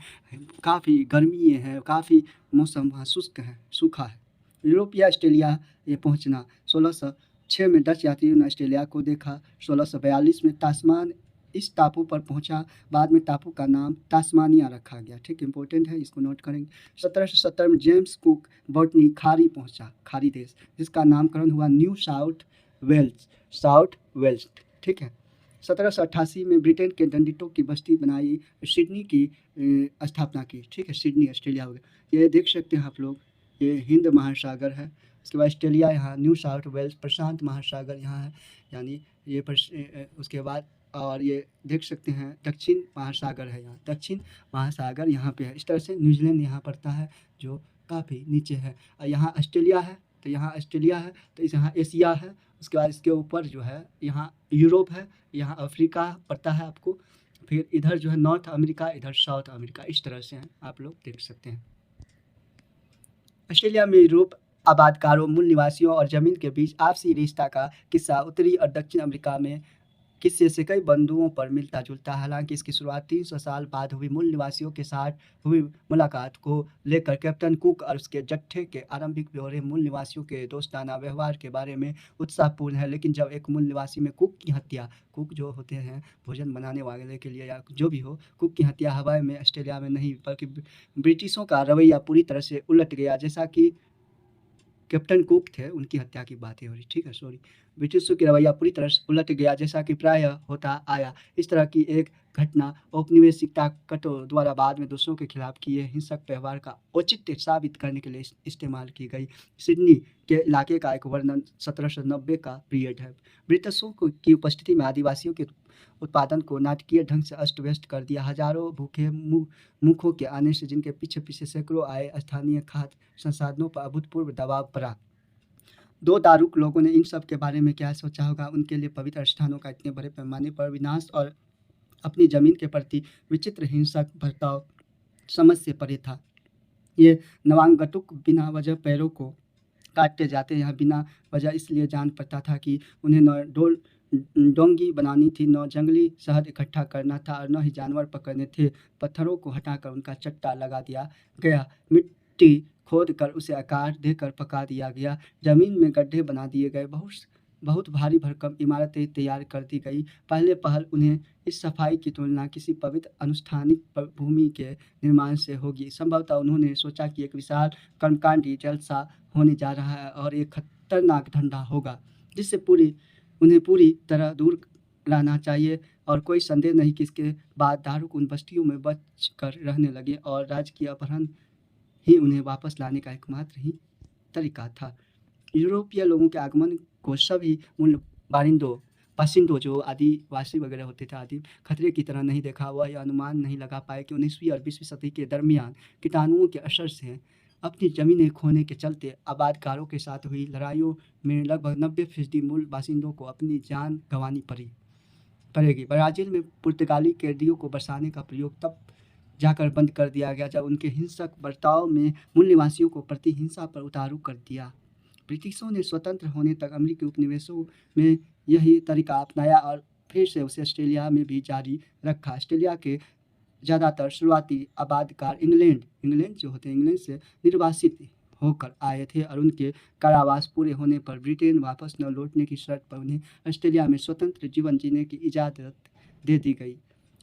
काफ़ी गर्मी है, काफ़ी मौसम वहाँ शुष्क है, सूखा है। यूरोप या ऑस्ट्रेलिया ये पहुँचना 1606 में डच यात्रियों ने ऑस्ट्रेलिया को देखा। 1642 में तास्मान इस टापू पर पहुंचा। बाद में टापू का नाम तास्मानिया रखा गया। ठीक, इंपॉर्टेंट है, इसको नोट करेंगे। 1770 में जेम्स कुक बॉटनी खाड़ी पहुंचा, खाड़ी देश, जिसका नामकरण हुआ न्यू साउथ वेल्स। ठीक है। 1788 में ब्रिटेन के दंडितों की बस्ती बनाई, सिडनी की स्थापना की। ठीक है, सिडनी ऑस्ट्रेलिया हो गया। ये देख सकते हैं आप लोग, ये हिंद महासागर है। उसके बाद ऑस्ट्रेलिया यहाँ, न्यू साउथ वेल्स प्रशांत महासागर यहाँ है, यानी ये उसके बाद और ये देख सकते हैं दक्षिण महासागर है, यहाँ दक्षिण महासागर यहाँ पे है। इस तरह से न्यूजीलैंड यहाँ पड़ता है जो काफ़ी नीचे है। और यहाँ ऑस्ट्रेलिया है, तो यहाँ ऑस्ट्रेलिया है, तो इस यहाँ एशिया है। उसके बाद इसके ऊपर जो है यहाँ यूरोप है, यहाँ अफ्रीका पड़ता है आपको। फिर इधर जो है नॉर्थ अमेरिका, इधर साउथ अमेरिका, इस तरह से हैं, आप लोग देख सकते हैं। ऑस्ट्रेलिया में यूरोप आबादकारों, मूल निवासियों और ज़मीन के बीच आपसी रिश्ता का किस्सा उत्तरी और दक्षिण अमेरिका में किस्से से कई बिंदुओं पर मिलता जुलता है। हालांकि इसकी शुरुआत 300 साल बाद हुई मूल निवासियों के साथ हुई मुलाकात को लेकर कैप्टन कुक और उसके जत्थे के आरंभिक ब्यौरे मूल निवासियों के दोस्ताना व्यवहार के बारे में उत्साहपूर्ण है। लेकिन जब एक मूल निवासी में कुक की हत्या, कुक जो होते हैं भोजन बनाने वाले के लिए या जो भी हो, कुक की हत्या हवाई में ऑस्ट्रेलिया में नहीं बल्कि ब्रिटिशों का रवैया पूरी तरह से उलट गया। जैसा कि कैप्टन कुक थे, उनकी हत्या की बातें हो रही, ठीक है, सॉरी। ब्रिटिशों की रवैया पूरी तरह से उलट गया, जैसा कि प्रायः होता आया। इस तरह की एक घटना औपनिवेशिक ताकतों द्वारा बाद में दूसरों के खिलाफ किए हिंसक व्यवहार का औचित्य साबित करने के लिए इस्तेमाल की गई। सिडनी के इलाके का एक वर्णन 1790 का पीरियड है। ब्रिटिशों की उपस्थिति में आदिवासियों के उत्पादन को नाटकीय ढंग से अस्त व्यस्त कर दिया। हजारों भूखे मुखों के आने से जिनके पीछे पीछे सैकड़ों आए, स्थानीय खाद्य संसाधनों पर अभूतपूर्व दबाव पड़ा। दो दारुक लोगों ने इन सब के बारे में क्या सोचा होगा। उनके लिए पवित्र स्थानों का इतने बड़े पैमाने पर विनाश और अपनी जमीन के प्रति विचित्र हिंसक बर्ताव समझ से परे था। ये नवांगतुक बिना वजह पैरों को काटते जाते, यहाँ बिना वजह इसलिए जान पड़ता था कि उन्हें न डोंगी बनानी थी, न जंगली शहद इकट्ठा करना था और न ही जानवर पकड़ने थे। पत्थरों को हटाकर उनका चट्टा लगा दिया गया, मिट्टी खोद कर उसे आकार देकर पका दिया गया, जमीन में गड्ढे बना दिए गए, बहुत भारी भरकम इमारतें तैयार कर दी गई। पहले पहल उन्हें इस सफाई की तुलना किसी पवित्र अनुष्ठानिक भूमि के निर्माण से होगी। संभवतः उन्होंने सोचा कि एक विशाल कर्मकांडी जलसा होने जा रहा है और एक खतरनाक धंधा होगा जिससे उन्हें पूरी तरह दूर रहना चाहिए। और कोई संदेह नहीं कि इसके बाद दारुक उन बस्तियों में बच कर रहने लगे और राजकीय अपहरण ही उन्हें वापस लाने का एकमात्र ही तरीका था। यूरोपीय लोगों के आगमन को सभी मूल बाशिंदों जो आदिवासी वगैरह होते थे आदि खतरे की तरह नहीं देखा। वह यह अनुमान नहीं लगा पाए कि 19वीं और 20वीं सदी के दरमियान कीटाणुओं के असर से अपनी ज़मीनें खोने के चलते आबादकारों के साथ हुई लड़ाइयों में लगभग 90% मूल बाशिंदों को अपनी जान गंवानी पड़ेगी। ब्राज़ील में पुर्तगाली कैदियों को बसाने का प्रयोग तब जाकर बंद कर दिया गया जब उनके हिंसक बर्ताव में मूल निवासियों को प्रतिहिंसा पर उतारू कर दिया। ब्रिटिशों ने स्वतंत्र होने तक अमेरिकी उपनिवेशों में यही तरीका अपनाया और फिर से उसे ऑस्ट्रेलिया में भी जारी रखा। ऑस्ट्रेलिया के ज़्यादातर शुरुआती आबादकार इंग्लैंड जो होते हैं, इंग्लैंड से निर्वासित होकर आए थे और उनके कारावास पूरे होने पर ब्रिटेन वापस न लौटने की शर्त पर उन्हें ऑस्ट्रेलिया में स्वतंत्र जीवन जीने की इजाज़त दे दी गई।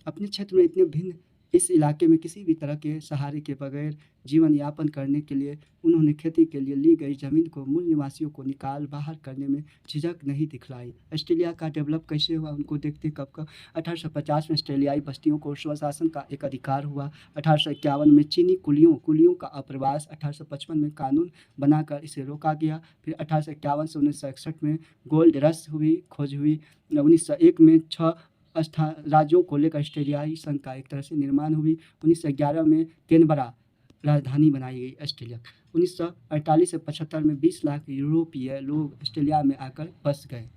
अपने क्षेत्र में इतने भिन्न इस इलाके में किसी भी तरह के सहारे के बगैर जीवन यापन करने के लिए उन्होंने खेती के लिए ली गई ज़मीन को मूल निवासियों को निकाल बाहर करने में झिझक नहीं दिखलाई। ऑस्ट्रेलिया का डेवलप कैसे हुआ उनको देखते कब का 1850 में ऑस्ट्रेलियाई बस्तियों को स्वशासन का एक अधिकार हुआ। 1851 में चीनी कुलियों का अप्रवास। 1855 में कानून बनाकर इसे रोका गया। फिर 1851 से 1961 में गोल्ड रश खोज हुई। 1901 में 6 राज्यों को लेकर ऑस्ट्रेलियाई संघ का एक तरह से निर्माण हुई। 1911 में कैनबरा राजधानी बनाई गई ऑस्ट्रेलिया। 1948 से 75 में 20 लाख यूरोपीय लोग ऑस्ट्रेलिया में आकर बस गए।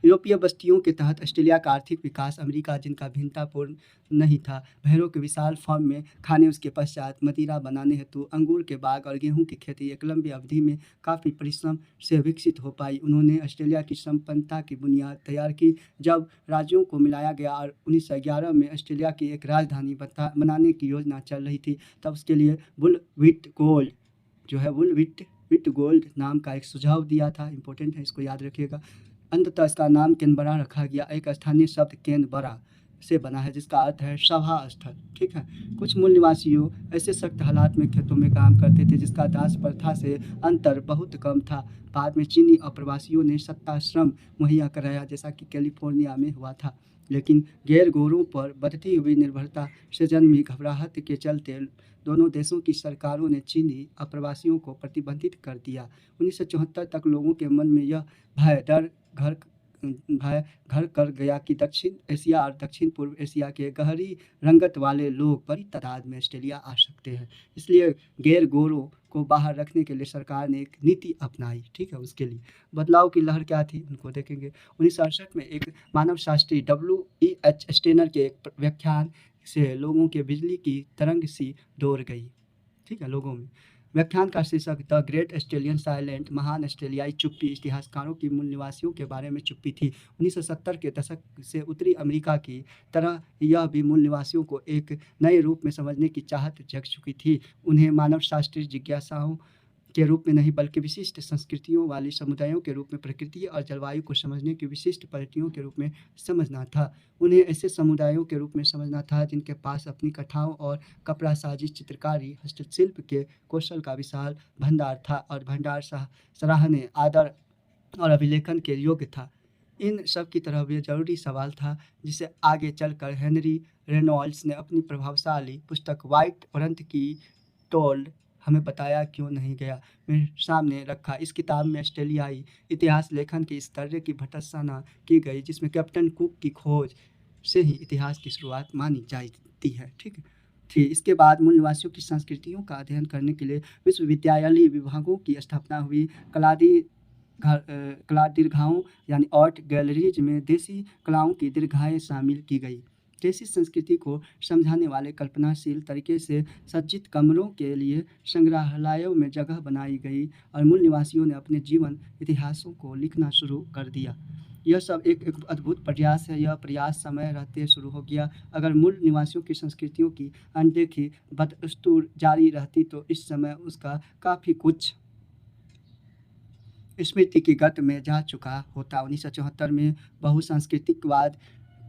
यूरोपीय बस्तियों के तहत ऑस्ट्रेलिया का आर्थिक विकास अमेरिका जिनका भिन्नतापूर्ण नहीं था। भेड़ों के विशाल फार्म में खाने उसके पश्चात मदिरा बनाने हेतु अंगूर के बाग और गेहूं की खेती एक लंबी अवधि में काफ़ी परिश्रम से विकसित हो पाई। उन्होंने ऑस्ट्रेलिया की संपन्नता की बुनियाद तैयार की। जब राज्यों को मिलाया गया और 1911 में ऑस्ट्रेलिया की एक राजधानी बनाने की योजना चल रही थी, तब उसके लिए वुल गोल्ड नाम का एक सुझाव दिया था। इंपॉर्टेंट है, इसको याद रखिएगा। अंततः इसका नाम कैनबरा रखा गया। एक स्थानीय शब्द कैनबरा से बना है जिसका अर्थ है सभा स्थल। ठीक है। कुछ मूल निवासियों ऐसे सख्त हालात में खेतों में काम करते थे जिसका दास प्रथा से अंतर बहुत कम था। बाद में चीनी अप्रवासियों ने सत्ता श्रम मुहैया कराया जैसा कि कैलिफोर्निया में हुआ था। लेकिन गैर गोरों पर बढ़ती हुई निर्भरता से जन्मी घबराहट के चलते दोनों देशों की सरकारों ने चीनी अप्रवासियों को प्रतिबंधित कर दिया। 1974 तक लोगों के मन में यह भय घर कर गया कि दक्षिण एशिया और दक्षिण पूर्व एशिया के गहरी रंगत वाले लोग बड़ी तादाद में ऑस्ट्रेलिया आ सकते हैं। इसलिए गैर गोरों को बाहर रखने के लिए सरकार ने एक नीति अपनाई। ठीक है। उसके लिए बदलाव की लहर क्या थी उनको देखेंगे। 1968 में एक मानव शास्त्री WEH स्टेनर के एक व्याख्यान से लोगों के बिजली की तरंग सी दौड़ गई। ठीक है। लोगों में व्याख्यान का शीर्षक द ग्रेट ऑस्ट्रेलियन साइलेंट, महान ऑस्ट्रेलियाई चुप्पी। इतिहासकारों की मूल निवासियों के बारे में चुप्पी थी। 1970 के दशक से उत्तरी अमेरिका की तरह यह भी मूल निवासियों को एक नए रूप में समझने की चाहत जग चुकी थी। उन्हें मानव शास्त्रीय जिज्ञासाओं के रूप में नहीं बल्कि विशिष्ट संस्कृतियों वाली समुदायों के रूप में प्रकृति और जलवायु को समझने की विशिष्ट पद्धतियों के रूप में समझना था। उन्हें ऐसे समुदायों के रूप में समझना था जिनके पास अपनी कथाओं और कपड़ा साजी, चित्रकारी, हस्तशिल्प के कौशल का विशाल भंडार था और भंडार सराहने, आदर और अभिलेखन के योग्य था। इन सब की तरह यह जरूरी सवाल था जिसे आगे चलकर हेनरी रेनॉल्ड्स ने अपनी प्रभावशाली पुस्तक व्हाइट वरंत की टोल्ड हमें बताया क्यों नहीं गया मेरे सामने रखा। इस किताब में ऑस्ट्रेलियाई इतिहास लेखन की इस तरह की भर्त्सना की गई जिसमें कैप्टन कुक की खोज से ही इतिहास की शुरुआत मानी जाती है। ठीक है। थी इसके बाद मूल निवासियों की संस्कृतियों का अध्ययन करने के लिए विश्वविद्यालय विभागों की स्थापना हुई। कला दीर्घाओं यानी आर्ट गैलरीज में देसी कलाओं की दीर्घाएं शामिल की गई। देसी संस्कृति को समझाने वाले कल्पनाशील तरीके से सज्जित कमरों के लिए संग्रहालयों में जगह बनाई गई और मूल निवासियों ने अपने जीवन इतिहासों को लिखना शुरू कर दिया। यह सब एक अद्भुत प्रयास है। यह प्रयास समय रहते शुरू हो गया। अगर मूल निवासियों की संस्कृतियों की अनदेखी बदस्तूर जारी रहती तो इस समय उसका काफ़ी कुछ स्मृति की गत में जा चुका होता। 1974 में बहुसांस्कृतिकवाद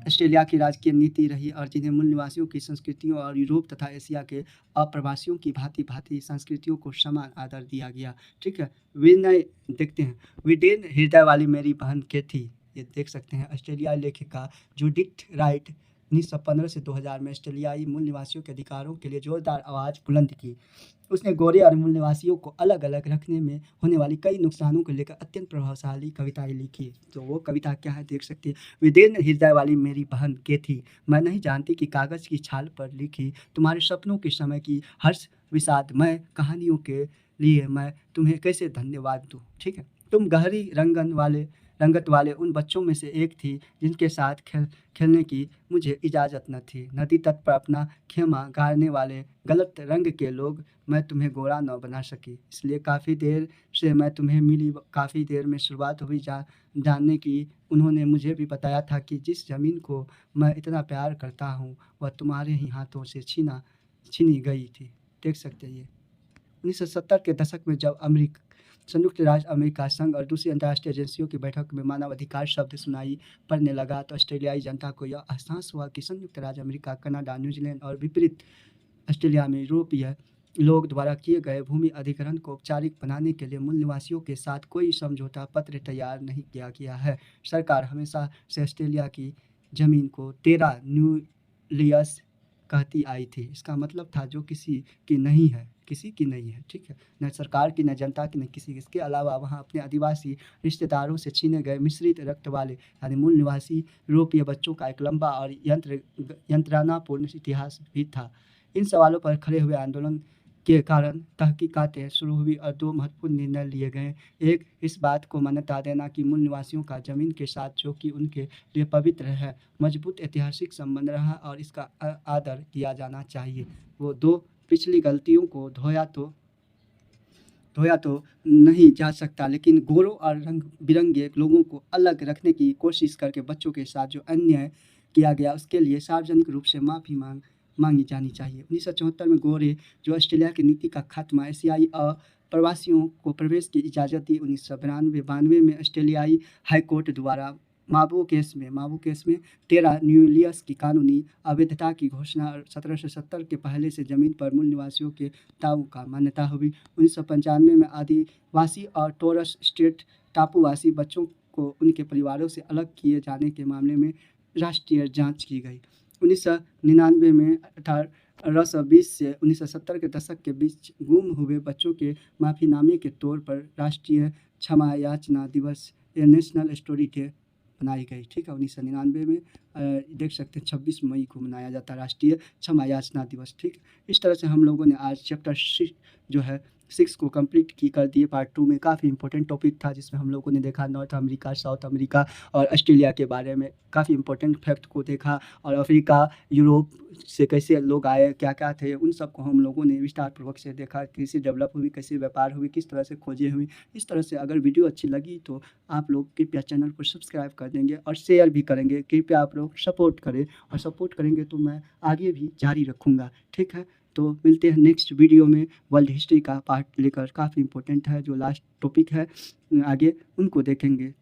ऑस्ट्रेलिया की राजकीय नीति रही और जिन्हें मूल निवासियों की संस्कृतियों और यूरोप तथा एशिया के अप्रवासियों की भांति भांति संस्कृतियों को समान आदर दिया गया। ठीक है। विनय देखते हैं। विडेन हृदय वाली मेरी बहन कैथी, ये देख सकते हैं ऑस्ट्रेलियाई लेखिका जूडिथ राइट 1915 से 2000 में ऑस्ट्रेलियाई मूल निवासियों के अधिकारों के लिए जोरदार आवाज़ बुलंद की। उसने गोरे और मूल निवासियों को अलग अलग रखने में होने वाली कई नुकसानों को लेकर अत्यंत प्रभावशाली कविताएं लिखी। तो वो कविता क्या है देख सकते हैं। विदीर्ण हृदय वाली मेरी बहन कैथी, मैं नहीं जानती कि कागज़ की छाल पर लिखी तुम्हारे सपनों के समय की हर्ष विषादमय कहानियों के लिए मैं तुम्हें कैसे धन्यवाद दूँ। ठीक है। तुम गहरी रंगत वाले उन बच्चों में से एक थी जिनके साथ खेलने की मुझे इजाज़त न थी। नदी तट पर अपना खेमा गाड़ने वाले गलत रंग के लोग मैं तुम्हें गोरा न बना सकी, इसलिए काफ़ी देर से मैं तुम्हें मिली। काफ़ी देर में शुरुआत हुई जानने की। उन्होंने मुझे भी बताया था कि जिस ज़मीन को मैं इतना प्यार करता हूँ वह तुम्हारे ही हाथों से छीनी गई थी। देख सकते हैं ये 1970 के दशक में जब संयुक्त राज्य अमेरिका संघ और दूसरी अंतर्राष्ट्रीय एजेंसियों की बैठक में मानवाधिकार शब्द सुनाई पड़ने लगा तो ऑस्ट्रेलियाई जनता को यह एहसास हुआ कि संयुक्त राज्य अमेरिका, कनाडा, न्यूजीलैंड और विपरीत ऑस्ट्रेलिया में यूरोपीय लोग द्वारा किए गए भूमि अधिग्रहण को औपचारिक बनाने के लिए मूल निवासियों के साथ कोई समझौता पत्र तैयार नहीं किया गया है। सरकार हमेशा से ऑस्ट्रेलिया की ज़मीन को तेरा न्यूलियस कहती आई थी। इसका मतलब था जो किसी की नहीं है, ठीक है, न सरकार की, न जनता की, न किसी की। इसके अलावा वहाँ अपने आदिवासी रिश्तेदारों से छीने गए मिश्रित रक्त वाले यानी मूल निवासी यूरोपीय बच्चों का एक लंबा और यंत्रणापूर्ण इतिहास भी था। इन सवालों पर खड़े हुए आंदोलन के कारण तहकीकातें शुरू हुई और दो महत्वपूर्ण निर्णय लिए गए। एक, इस बात को मान्यता देना कि मूल निवासियों का जमीन के साथ, जो कि उनके लिए पवित्र है, मजबूत ऐतिहासिक संबंध रहा और इसका आदर किया जाना चाहिए। वो दो, पिछली गलतियों को धोया तो नहीं जा सकता, लेकिन गोरों और रंग बिरंगे लोगों को अलग रखने की कोशिश करके बच्चों के साथ जो अन्याय किया गया उसके लिए सार्वजनिक रूप से माफ़ी मांगी जानी चाहिए। 1974 में गोरे जो ऑस्ट्रेलिया की नीति का खात्मा, एशियाई प्रवासियों को प्रवेश की इजाज़त दी। 1992 में ऑस्ट्रेलियाई हाईकोर्ट द्वारा माबो केस में तेरा न्यूलियस की कानूनी अवैधता की घोषणा 1770 के पहले से ज़मीन पर मूल निवासियों के दावों का मान्यता हुई। 1995 में आदिवासी और टोरस स्ट्रेट टापुवासी बच्चों को उनके परिवारों से अलग किए जाने के मामले में राष्ट्रीय जांच की गई। 1999 में 1820 से 1970 के दशक के बीच गुम हुए बच्चों के माफ़ीनामे के तौर पर राष्ट्रीय क्षमा याचना दिवस या नेशनल स्टोरी डे बनाई गई। ठीक है, 1999 में देख सकते हैं 26 मई को मनाया जाता है राष्ट्रीय क्षमा याचना दिवस। ठीक, इस तरह से हम लोगों ने आज चैप्टर 6 को कंप्लीट कर दिए। पार्ट 2 में काफ़ी इंपॉर्टेंट टॉपिक था जिसमें हम लोगों ने देखा नॉर्थ अमेरिका, साउथ अमेरिका और ऑस्ट्रेलिया के बारे में काफ़ी इंपॉर्टेंट फैक्ट को देखा, और अफ्रीका, यूरोप से कैसे लोग आए, क्या क्या थे, उन सब को हम लोगों ने विस्तार पूर्वक से देखा। कैसे डेवलप हुई, कैसे व्यापार हुई, किस तरह से खोजें हुई। इस तरह से अगर वीडियो अच्छी लगी तो आप लोग कृपया चैनल को सब्सक्राइब कर देंगे और शेयर भी करेंगे। कृपया आप लोग सपोर्ट करें, और सपोर्ट करेंगे तो मैं आगे भी जारी रखूँगा। ठीक है, तो मिलते हैं नेक्स्ट वीडियो में। वर्ल्ड हिस्ट्री का पार्ट लेकर काफ़ी इंपॉर्टेंट है, जो लास्ट टॉपिक है आगे उनको देखेंगे।